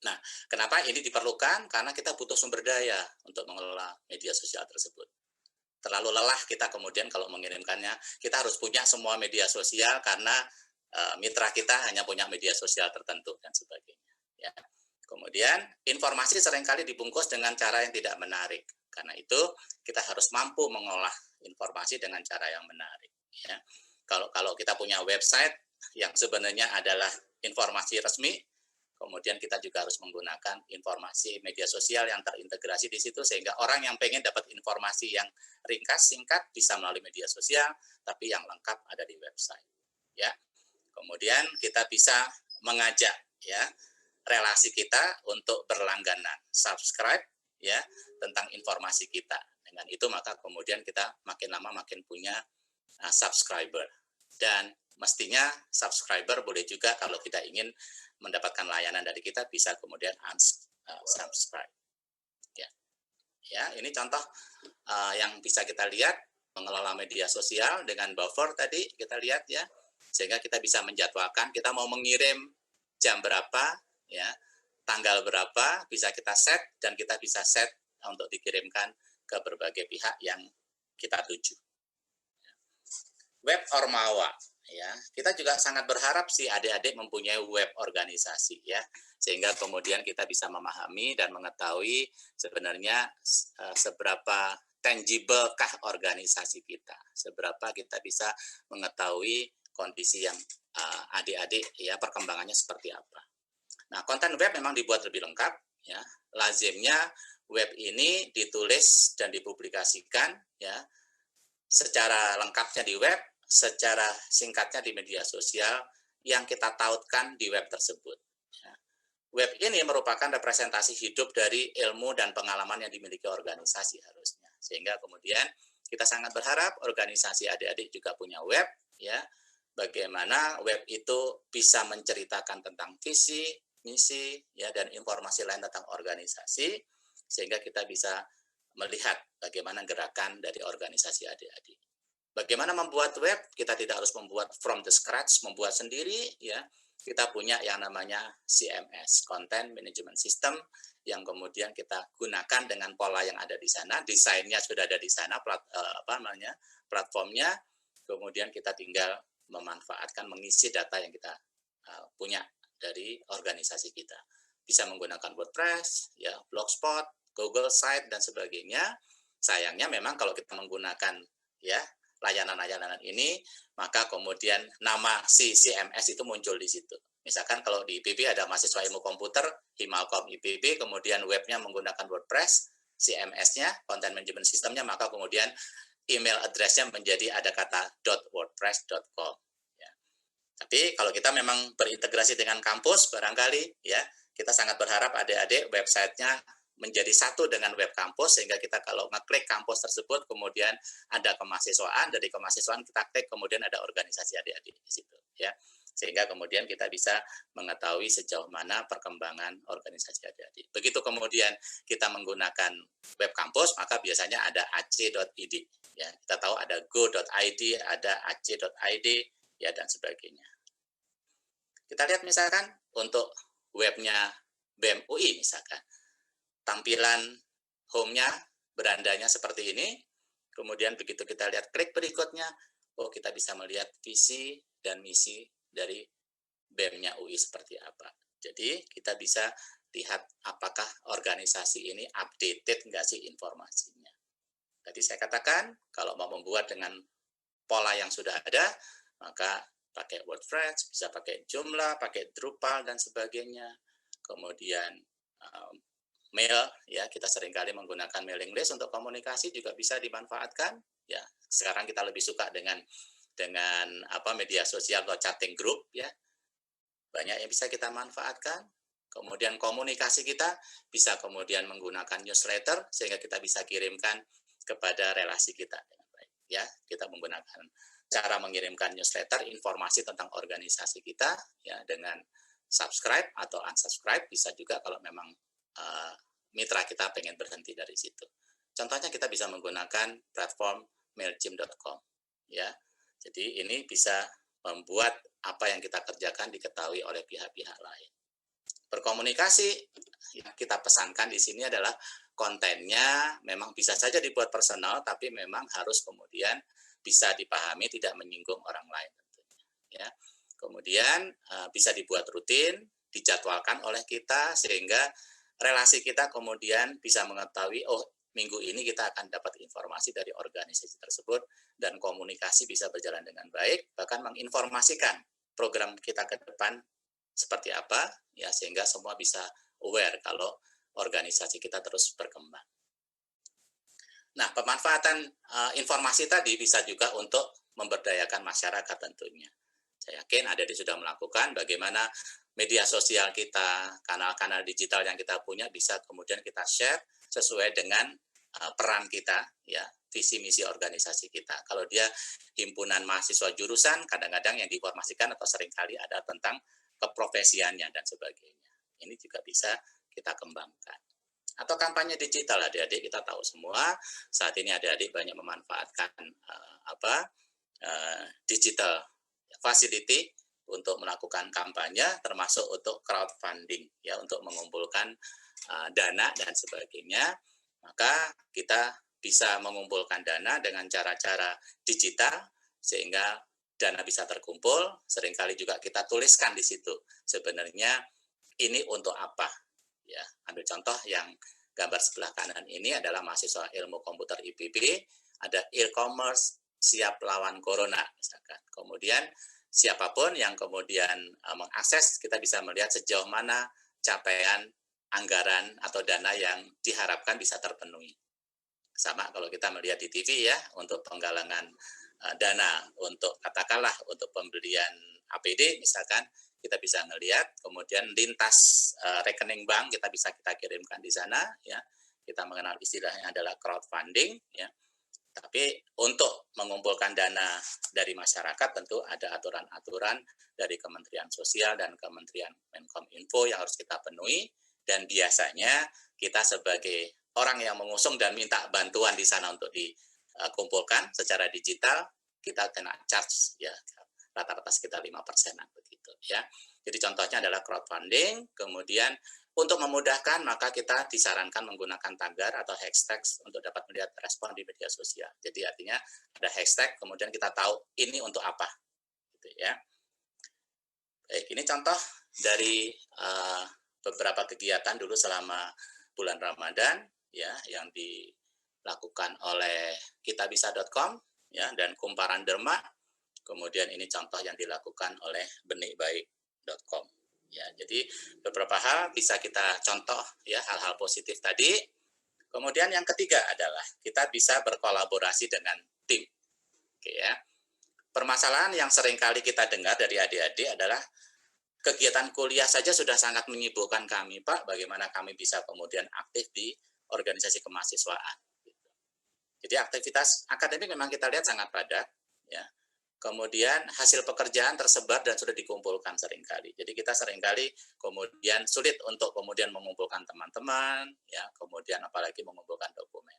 Nah, kenapa ini diperlukan? Karena kita butuh sumber daya untuk mengelola media sosial tersebut. Terlalu lelah kita kemudian kalau mengirimkannya, kita harus punya semua media sosial karena mitra kita hanya punya media sosial tertentu dan sebagainya. Ya. Kemudian informasi seringkali dibungkus dengan cara yang tidak menarik. Karena itu kita harus mampu mengolah informasi dengan cara yang menarik. Ya. Kalau kita punya website yang sebenarnya adalah informasi resmi, kemudian kita juga harus menggunakan informasi media sosial yang terintegrasi di situ, sehingga orang yang pengen dapat informasi yang ringkas, singkat, bisa melalui media sosial, tapi yang lengkap ada di website. Ya. Kemudian kita bisa mengajak ya relasi kita untuk berlangganan, subscribe ya tentang informasi kita. Dengan itu maka kemudian kita makin lama makin punya subscriber. Dan mestinya subscriber boleh juga kalau kita ingin mendapatkan layanan dari kita bisa kemudian unsubscribe. Ya, ini contoh yang bisa kita lihat mengelola media sosial dengan buffer tadi kita lihat ya, sehingga kita bisa menjadwalkan kita mau mengirim jam berapa ya, tanggal berapa bisa kita set, dan kita bisa set untuk dikirimkan ke berbagai pihak yang kita tuju. Web Ormawa ya, kita juga sangat berharap si adik-adik mempunyai web organisasi ya, sehingga kemudian kita bisa memahami dan mengetahui sebenarnya seberapa tangible-kah organisasi kita, seberapa kita bisa mengetahui kondisi yang adik-adik ya perkembangannya seperti apa. Nah, konten web memang dibuat lebih lengkap ya. Lazimnya web ini ditulis dan dipublikasikan ya secara lengkapnya di web, secara singkatnya di media sosial yang kita tautkan di web tersebut. Ya. Web ini merupakan representasi hidup dari ilmu dan pengalaman yang dimiliki organisasi harusnya. Sehingga kemudian kita sangat berharap organisasi adik-adik juga punya web ya. Bagaimana web itu bisa menceritakan tentang visi, misi ya dan informasi lain tentang organisasi, sehingga kita bisa melihat bagaimana gerakan dari organisasi adik-adik. Bagaimana membuat web? Kita tidak harus membuat from the scratch, membuat sendiri ya. Kita punya yang namanya CMS, Content Management System, yang kemudian kita gunakan dengan pola yang ada di sana, desainnya sudah ada di sana, platformnya, kemudian kita tinggal memanfaatkan, mengisi data yang kita punya dari organisasi kita. Bisa menggunakan WordPress, ya, Blogspot, Google Site dan sebagainya. Sayangnya memang kalau kita menggunakan ya layanan-layanan ini, maka kemudian nama si CMS itu muncul di situ. Misalkan kalau di IPB ada mahasiswa ilmu komputer, Himalcom IPB, kemudian webnya menggunakan WordPress, CMS-nya, Content Management System-nya, maka kemudian email address-nya menjadi ada kata .wordpress.com. Ya. Tapi kalau kita memang berintegrasi dengan kampus, barangkali ya kita sangat berharap adik-adik website-nya menjadi satu dengan web kampus, sehingga kita kalau ngeklik kampus tersebut, kemudian ada kemahasiswaan, dari kemahasiswaan kita klik, kemudian ada organisasi adik-adik di situ, ya, sehingga kemudian kita bisa mengetahui sejauh mana perkembangan organisasi adik-adik. Begitu kemudian kita menggunakan web kampus, maka biasanya ada ac.id, ya, kita tahu ada go.id, ada ac.id, ya, dan sebagainya. Kita lihat misalkan untuk webnya BEM UI misalkan. Tampilan home-nya, berandanya seperti ini. Kemudian begitu kita lihat klik berikutnya, oh kita bisa melihat visi dan misi dari BEM-nya UI seperti apa. Jadi kita bisa lihat apakah organisasi ini updated nggak sih informasinya. Tadi saya katakan, kalau mau membuat dengan pola yang sudah ada, maka pakai WordPress, bisa pakai Joomla, pakai Drupal, dan sebagainya. Kemudian mail, ya, kita seringkali menggunakan mailing list untuk komunikasi juga bisa dimanfaatkan. Ya, sekarang kita lebih suka dengan media sosial atau chatting group, ya. Banyak yang bisa kita manfaatkan. Kemudian komunikasi kita bisa kemudian menggunakan newsletter sehingga kita bisa kirimkan kepada relasi kita dengan baik. Ya, kita menggunakan cara mengirimkan newsletter informasi tentang organisasi kita ya dengan subscribe atau unsubscribe, bisa juga kalau memang mitra kita pengen berhenti dari situ. Contohnya kita bisa menggunakan platform mailchimp.com ya. Jadi ini bisa membuat apa yang kita kerjakan diketahui oleh pihak-pihak lain. Berkomunikasi yang kita pesankan di sini adalah kontennya memang bisa saja dibuat personal, tapi memang harus kemudian bisa dipahami, tidak menyinggung orang lain tentunya. Ya. Kemudian bisa dibuat rutin, dijadwalkan oleh kita sehingga relasi kita kemudian bisa mengetahui, oh minggu ini kita akan dapat informasi dari organisasi tersebut dan komunikasi bisa berjalan dengan baik, bahkan menginformasikan program kita ke depan seperti apa, ya sehingga semua bisa aware kalau organisasi kita terus berkembang. Nah, pemanfaatan informasi tadi bisa juga untuk memberdayakan masyarakat tentunya. Saya yakin adik-adik sudah melakukan bagaimana media sosial kita, kanal-kanal digital yang kita punya bisa kemudian kita share sesuai dengan peran kita, ya, visi misi organisasi kita. Kalau dia himpunan mahasiswa jurusan, kadang-kadang yang diinformasikan atau seringkali ada tentang keprofesiannya dan sebagainya. Ini juga bisa kita kembangkan. Atau kampanye digital, adik-adik kita tahu semua saat ini adik-adik banyak memanfaatkan digital facility untuk melakukan kampanye, termasuk untuk crowdfunding, ya, untuk mengumpulkan dana dan sebagainya. Maka kita bisa mengumpulkan dana dengan cara-cara digital sehingga dana bisa terkumpul. Seringkali juga kita tuliskan di situ sebenarnya ini untuk apa. Ya, ambil contoh yang gambar sebelah kanan ini adalah mahasiswa ilmu komputer IPB, ada e-commerce siap lawan corona misalkan. Kemudian siapapun yang kemudian mengakses, kita bisa melihat sejauh mana capaian anggaran atau dana yang diharapkan bisa terpenuhi. Sama kalau kita melihat di TV ya, untuk penggalangan dana untuk katakanlah untuk pembelian APD misalkan, kita bisa melihat kemudian lintas rekening bank kita bisa kita kirimkan di sana, ya. Kita mengenal istilahnya adalah crowdfunding, ya. Tapi untuk mengumpulkan dana dari masyarakat tentu ada aturan-aturan dari Kementerian Sosial dan Kementerian Menkominfo yang harus kita penuhi, dan biasanya kita sebagai orang yang mengusung dan minta bantuan di sana untuk dikumpulkan secara digital, kita kena charge, ya, rata-rata sekitar 5%-an begitu, ya. Jadi contohnya adalah crowdfunding. Kemudian untuk memudahkan maka kita disarankan menggunakan tagar atau hashtag untuk dapat melihat respon di media sosial. Jadi artinya ada hashtag, kemudian kita tahu ini untuk apa, gitu ya. Baik, ini contoh dari beberapa kegiatan dulu selama bulan Ramadan, ya, yang dilakukan oleh kitabisa.com, ya, dan Kumparan Derma. Kemudian ini contoh yang dilakukan oleh benikbaik.com. Ya, jadi beberapa hal bisa kita contoh, ya, hal-hal positif tadi. Kemudian yang ketiga adalah kita bisa berkolaborasi dengan tim. Oke, ya. Permasalahan yang sering kali kita dengar dari adik-adik adalah kegiatan kuliah saja sudah sangat menyibukkan kami, Pak. Bagaimana kami bisa kemudian aktif di organisasi kemahasiswaan? Jadi aktivitas akademik memang kita lihat sangat padat, ya. Kemudian hasil pekerjaan tersebar dan sudah dikumpulkan seringkali. Jadi kita seringkali kemudian sulit untuk kemudian mengumpulkan teman-teman, ya, kemudian apalagi mengumpulkan dokumen.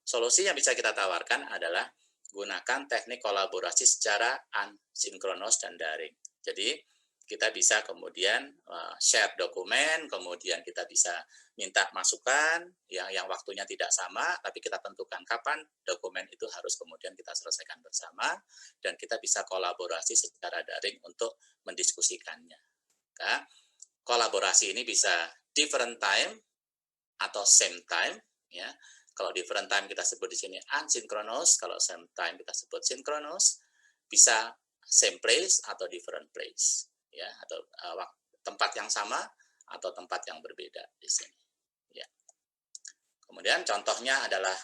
Solusi yang bisa kita tawarkan adalah gunakan teknik kolaborasi secara asinkronus dan daring. Jadi kita bisa kemudian share dokumen, kemudian kita bisa minta masukan yang waktunya tidak sama, tapi kita tentukan kapan dokumen itu harus kemudian kita selesaikan bersama, dan kita bisa kolaborasi secara daring untuk mendiskusikannya. Maka kolaborasi ini bisa different time atau same time, ya. Kalau different time kita sebut di sini asynchronous, kalau same time kita sebut synchronous, bisa same place atau different place, ya, atau tempat yang sama atau tempat yang berbeda di sini, ya. Kemudian contohnya adalah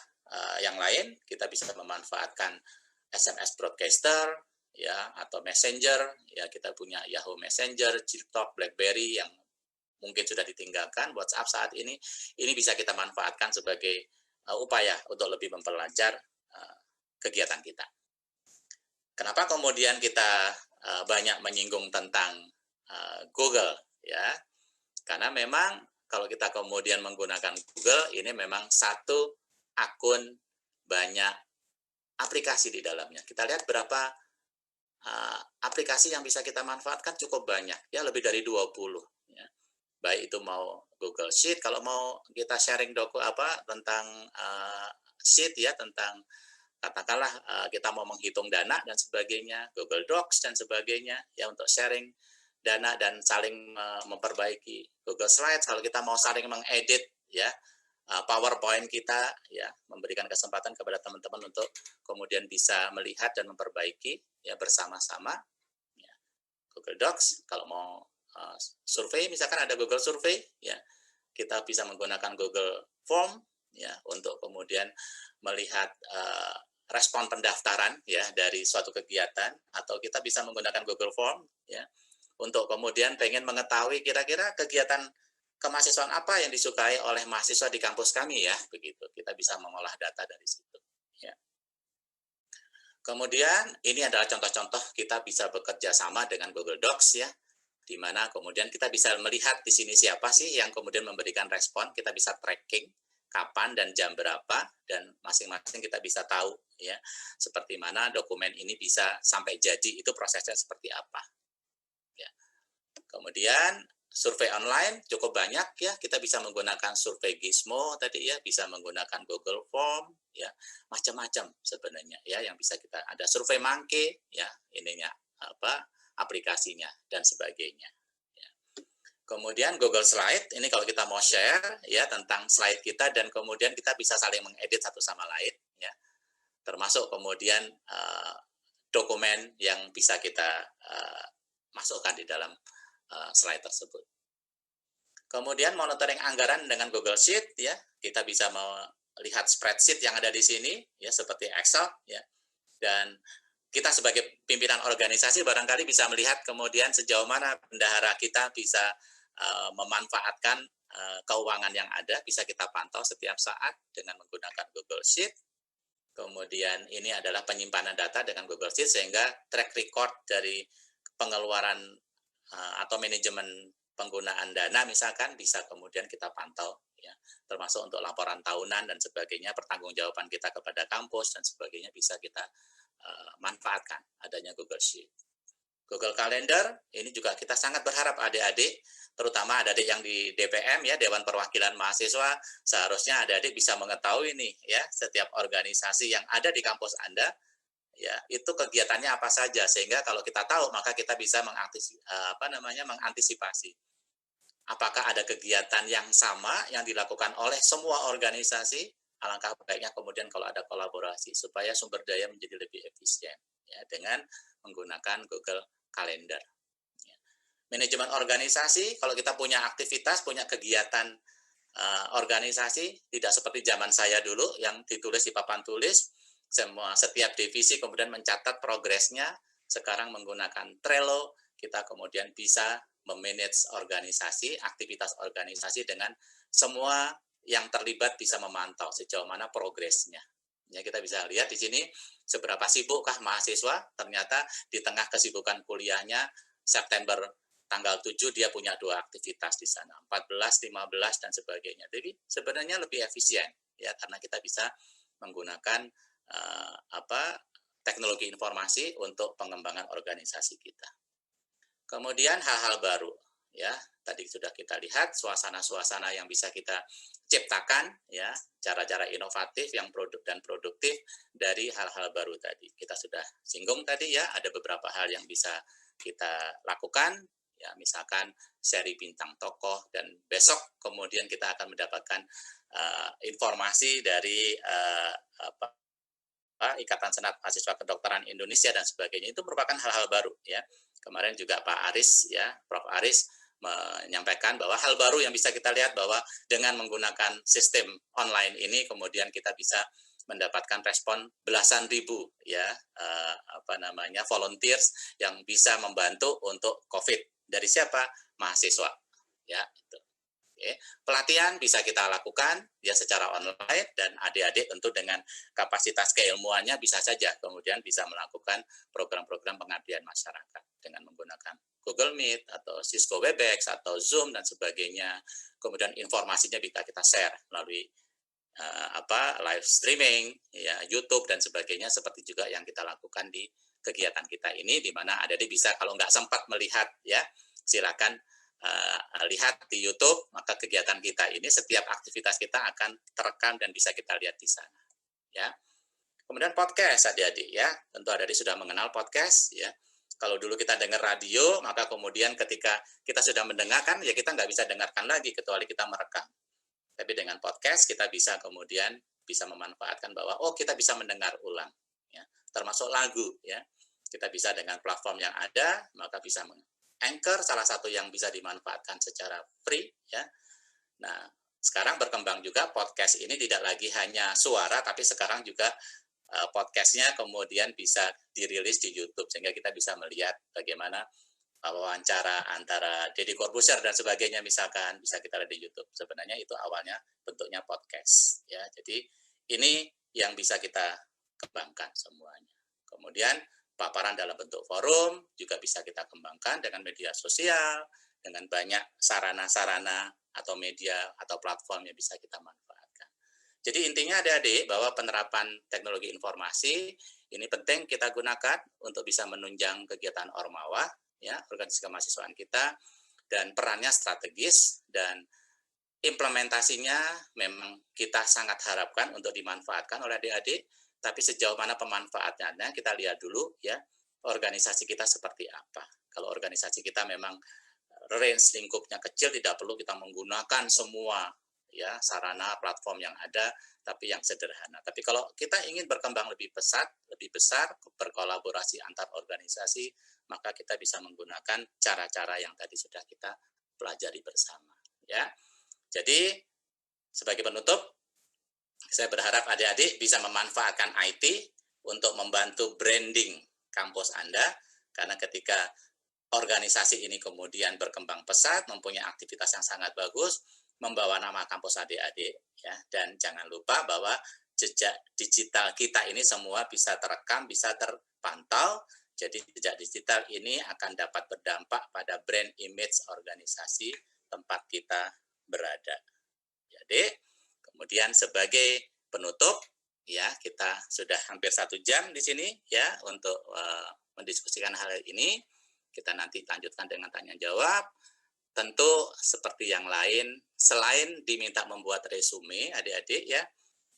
yang lain, kita bisa memanfaatkan SMS broadcaster, ya, atau messenger, ya, kita punya Yahoo Messenger, TikTok, BlackBerry yang mungkin sudah ditinggalkan, WhatsApp saat ini bisa kita manfaatkan sebagai upaya untuk lebih memperlancar kegiatan kita. Kenapa kemudian kita banyak menyinggung tentang Google, ya? Karena memang kalau kita kemudian menggunakan Google, ini memang satu akun banyak aplikasi di dalamnya. Kita lihat berapa aplikasi yang bisa kita manfaatkan cukup banyak, ya, lebih dari 20, ya. Baik itu mau Google Sheet, kalau mau kita sharing tentang sheet, ya, tentang katakanlah kita mau menghitung dana dan sebagainya, Google Docs dan sebagainya ya untuk sharing dana dan saling memperbaiki. Google Slides kalau kita mau saling mengedit ya PowerPoint kita ya, memberikan kesempatan kepada teman-teman untuk kemudian bisa melihat dan memperbaiki ya bersama-sama. Ya. Google Docs kalau mau survei misalkan ada Google Survey ya, kita bisa menggunakan Google Form ya untuk kemudian melihat respon pendaftaran ya dari suatu kegiatan, atau kita bisa menggunakan Google Form ya untuk kemudian pengen mengetahui kira-kira kegiatan kemahasiswaan apa yang disukai oleh mahasiswa di kampus kami ya, begitu. Kita bisa mengolah data dari situ ya. Kemudian ini adalah contoh-contoh kita bisa bekerja sama dengan Google Docs ya, di mana kemudian kita bisa melihat di sini siapa sih yang kemudian memberikan respon, kita bisa tracking kapan dan jam berapa, dan masing-masing kita bisa tahu ya seperti mana dokumen ini bisa sampai jadi, itu prosesnya seperti apa ya. Kemudian survei online cukup banyak ya, kita bisa menggunakan survei Gizmo tadi ya, bisa menggunakan Google Form ya, macam-macam sebenarnya ya yang bisa kita, ada survei Monkey ya, ininya apa aplikasinya dan sebagainya. Ya. Kemudian Google Slide, ini kalau kita mau share ya tentang slide kita dan kemudian kita bisa saling mengedit satu sama lain ya. Termasuk kemudian dokumen yang bisa kita masukkan di dalam slide tersebut. Kemudian monitoring anggaran dengan Google Sheet ya, kita bisa melihat spreadsheet yang ada di sini ya seperti Excel ya. Dan kita sebagai pimpinan organisasi barangkali bisa melihat kemudian sejauh mana bendahara kita bisa memanfaatkan keuangan yang ada, bisa kita pantau setiap saat dengan menggunakan Google Sheet. Kemudian ini adalah penyimpanan data dengan Google Sheet, sehingga track record dari pengeluaran atau manajemen penggunaan dana misalkan bisa kemudian kita pantau ya, termasuk untuk laporan tahunan dan sebagainya, pertanggungjawaban kita kepada kampus dan sebagainya bisa kita manfaatkan adanya Google Sheet. Google Calendar ini juga kita sangat berharap adik-adik, terutama adik-adik yang di DPM ya, Dewan Perwakilan Mahasiswa, seharusnya adik-adik bisa mengetahui nih ya setiap organisasi yang ada di kampus Anda ya, itu kegiatannya apa saja, sehingga kalau kita tahu maka kita bisa mengantisipasi apakah ada kegiatan yang sama yang dilakukan oleh semua organisasi. Alangkah baiknya kemudian kalau ada kolaborasi supaya sumber daya menjadi lebih efisien ya, dengan menggunakan Google Calendar. Ya. Manajemen organisasi, kalau kita punya aktivitas, punya kegiatan organisasi, tidak seperti zaman saya dulu yang ditulis di papan tulis, setiap divisi kemudian mencatat progresnya. Sekarang menggunakan Trello, kita kemudian bisa memanage organisasi, aktivitas organisasi dengan semua yang terlibat bisa memantau sejauh mana progresnya. Ya, kita bisa lihat di sini seberapa sibukkah mahasiswa. Ternyata di tengah kesibukan kuliahnya, September tanggal 7 dia punya 2 aktivitas di sana, 14, 15 dan sebagainya. Jadi sebenarnya lebih efisien ya, karena kita bisa menggunakan teknologi informasi untuk pengembangan organisasi kita. Kemudian hal-hal baru ya, tadi sudah kita lihat suasana-suasana yang bisa kita ciptakan ya, cara-cara inovatif yang produktif dari hal-hal baru tadi. Kita sudah singgung tadi ya, ada beberapa hal yang bisa kita lakukan ya, misalkan seri bintang tokoh, dan besok kemudian kita akan mendapatkan informasi dari Ikatan Senat Mahasiswa Kedokteran Indonesia dan sebagainya. Itu merupakan hal-hal baru ya. Kemarin juga Pak Aris ya, Prof Aris menyampaikan bahwa hal baru yang bisa kita lihat bahwa dengan menggunakan sistem online ini kemudian kita bisa mendapatkan respon belasan ribu ya volunteers yang bisa membantu untuk COVID. Dari siapa? Mahasiswa ya itu. Oke. Pelatihan bisa kita lakukan ya secara online, dan adik-adik tentu dengan kapasitas keilmuannya bisa saja kemudian bisa melakukan program-program pengabdian masyarakat dengan menggunakan Google Meet atau Cisco Webex atau Zoom dan sebagainya. Kemudian informasinya bisa kita share melalui live streaming ya, YouTube dan sebagainya, seperti juga yang kita lakukan di kegiatan kita ini, di mana adik-adik bisa kalau nggak sempat melihat ya silakan lihat di YouTube, maka kegiatan kita ini, setiap aktivitas kita akan terekam dan bisa kita lihat di sana. Ya. Kemudian podcast adik-adik ya, tentu adik-adik sudah mengenal podcast ya. Kalau dulu kita dengar radio, maka kemudian ketika kita sudah mendengarkan, ya kita nggak bisa dengarkan lagi kecuali kita merekam. Tapi dengan podcast kita bisa kemudian bisa memanfaatkan bahwa oh kita bisa mendengar ulang, ya. Termasuk lagu ya. Kita bisa dengan platform yang ada, maka bisa Anchor salah satu yang bisa dimanfaatkan secara free ya. Nah, sekarang berkembang juga podcast ini tidak lagi hanya suara, tapi sekarang juga podcastnya kemudian bisa dirilis di YouTube sehingga kita bisa melihat bagaimana wawancara antara Deddy Corbuzier dan sebagainya misalkan bisa kita lihat di YouTube. Sebenarnya itu awalnya bentuknya podcast ya. Jadi ini yang bisa kita kembangkan semuanya. Kemudian paparan dalam bentuk forum juga bisa kita kembangkan dengan media sosial, dengan banyak sarana-sarana atau media atau platform yang bisa kita manfaatkan. Jadi intinya adik-adik bahwa penerapan teknologi informasi ini penting kita gunakan untuk bisa menunjang kegiatan Ormawa, ya, organisasi kemahasiswaan kita, dan perannya strategis dan implementasinya memang kita sangat harapkan untuk dimanfaatkan oleh adik-adik, tapi sejauh mana pemanfaatannya kita lihat dulu ya, organisasi kita seperti apa. Kalau organisasi kita memang range lingkupnya kecil, tidak perlu kita menggunakan semua ya sarana platform yang ada, tapi yang sederhana. Tapi kalau kita ingin berkembang lebih besar berkolaborasi antar organisasi, maka kita bisa menggunakan cara-cara yang tadi sudah kita pelajari bersama. Ya, jadi sebagai penutup, saya berharap adik-adik bisa memanfaatkan IT untuk membantu branding kampus Anda, karena ketika organisasi ini kemudian berkembang pesat, mempunyai aktivitas yang sangat bagus, membawa nama kampus adik-adik ya, dan jangan lupa bahwa jejak digital kita ini semua bisa terekam, bisa terpantau. Jadi jejak digital ini akan dapat berdampak pada brand image organisasi tempat kita berada. Jadi kemudian sebagai penutup ya, kita sudah hampir 1 jam di sini ya untuk mendiskusikan hal ini. Kita nanti lanjutkan dengan tanya jawab. Tentu seperti yang lain, selain diminta membuat resume adik-adik ya,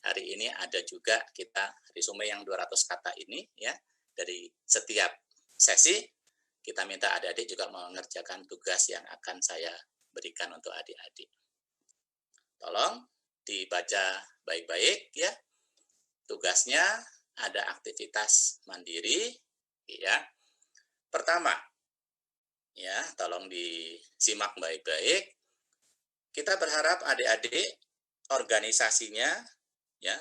hari ini ada juga kita resume yang 200 kata ini ya, dari setiap sesi kita minta adik-adik juga mengerjakan tugas yang akan saya berikan untuk adik-adik. Tolong dibaca baik-baik ya. Tugasnya ada aktivitas mandiri ya. Pertama, ya, tolong disimak baik-baik. Kita berharap adik-adik organisasinya, ya,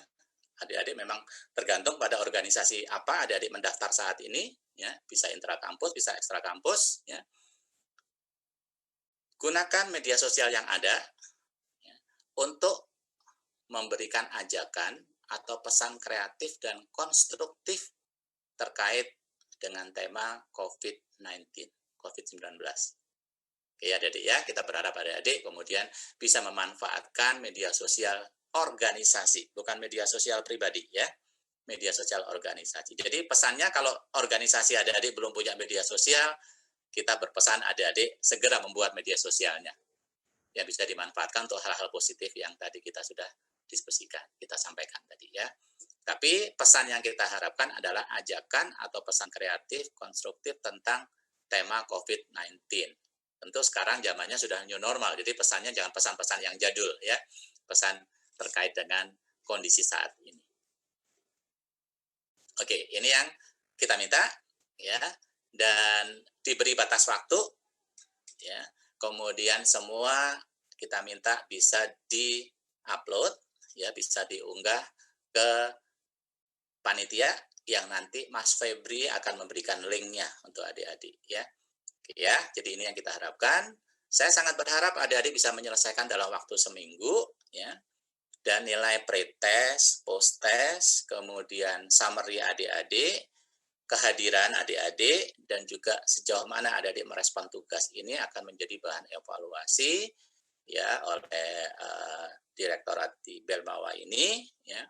adik-adik memang tergantung pada organisasi apa adik-adik mendaftar saat ini, ya, bisa intrakampus, bisa ekstra kampus, ya. Gunakan media sosial yang ada ya, untuk memberikan ajakan atau pesan kreatif dan konstruktif terkait dengan tema COVID-19. COVID-19. Oke ya adik-adik ya, kita berharap adik-adik kemudian bisa memanfaatkan media sosial organisasi, bukan media sosial pribadi ya, media sosial organisasi. Jadi pesannya kalau organisasi adik-adik belum punya media sosial, kita berpesan adik-adik segera membuat media sosialnya yang bisa dimanfaatkan untuk hal-hal positif yang tadi kita sudah diskusikan, kita sampaikan tadi ya. Tapi pesan yang kita harapkan adalah ajakan atau pesan kreatif, konstruktif tentang tema COVID-19. Tentu sekarang zamannya sudah new normal, jadi pesannya jangan pesan-pesan yang jadul ya, pesan terkait dengan kondisi saat ini. Oke, ini yang kita minta ya, dan diberi batas waktu ya. Kemudian semua kita minta bisa di-upload ya, bisa diunggah ke panitia yang nanti Mas Febri akan memberikan linknya untuk adik-adik ya. Oke ya, jadi ini yang kita harapkan. Saya sangat berharap adik-adik bisa menyelesaikan dalam waktu seminggu ya. Dan nilai pretest, post-test, kemudian summary adik-adik, kehadiran adik-adik, dan juga sejauh mana adik-adik merespon tugas ini akan menjadi bahan evaluasi ya oleh Direktorat di Belmawa ini ya,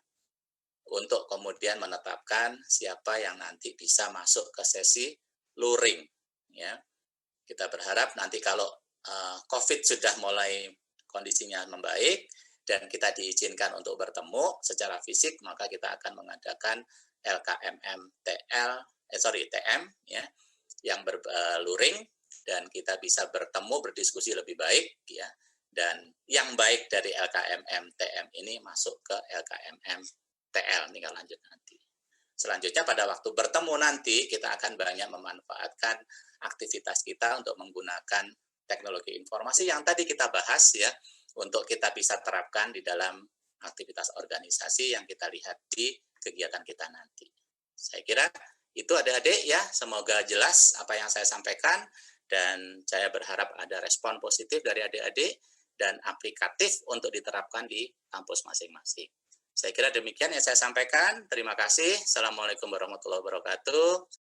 untuk kemudian menetapkan siapa yang nanti bisa masuk ke sesi luring ya. Kita berharap nanti kalau COVID sudah mulai kondisinya membaik dan kita diizinkan untuk bertemu secara fisik, maka kita akan mengadakan TM ya, yang berluring, dan kita bisa bertemu, berdiskusi lebih baik ya. Dan yang baik dari LKMM TM ini masuk ke LKMM TL, tinggal lanjut nanti. Selanjutnya pada waktu bertemu nanti kita akan banyak memanfaatkan aktivitas kita untuk menggunakan teknologi informasi yang tadi kita bahas ya, untuk kita bisa terapkan di dalam aktivitas organisasi yang kita lihat di kegiatan kita nanti. Saya kira itu adik-adik ya, semoga jelas apa yang saya sampaikan, dan saya berharap ada respon positif dari adik-adik dan aplikatif untuk diterapkan di kampus masing-masing. Saya kira demikian yang saya sampaikan. Terima kasih. Assalamualaikum warahmatullahi wabarakatuh.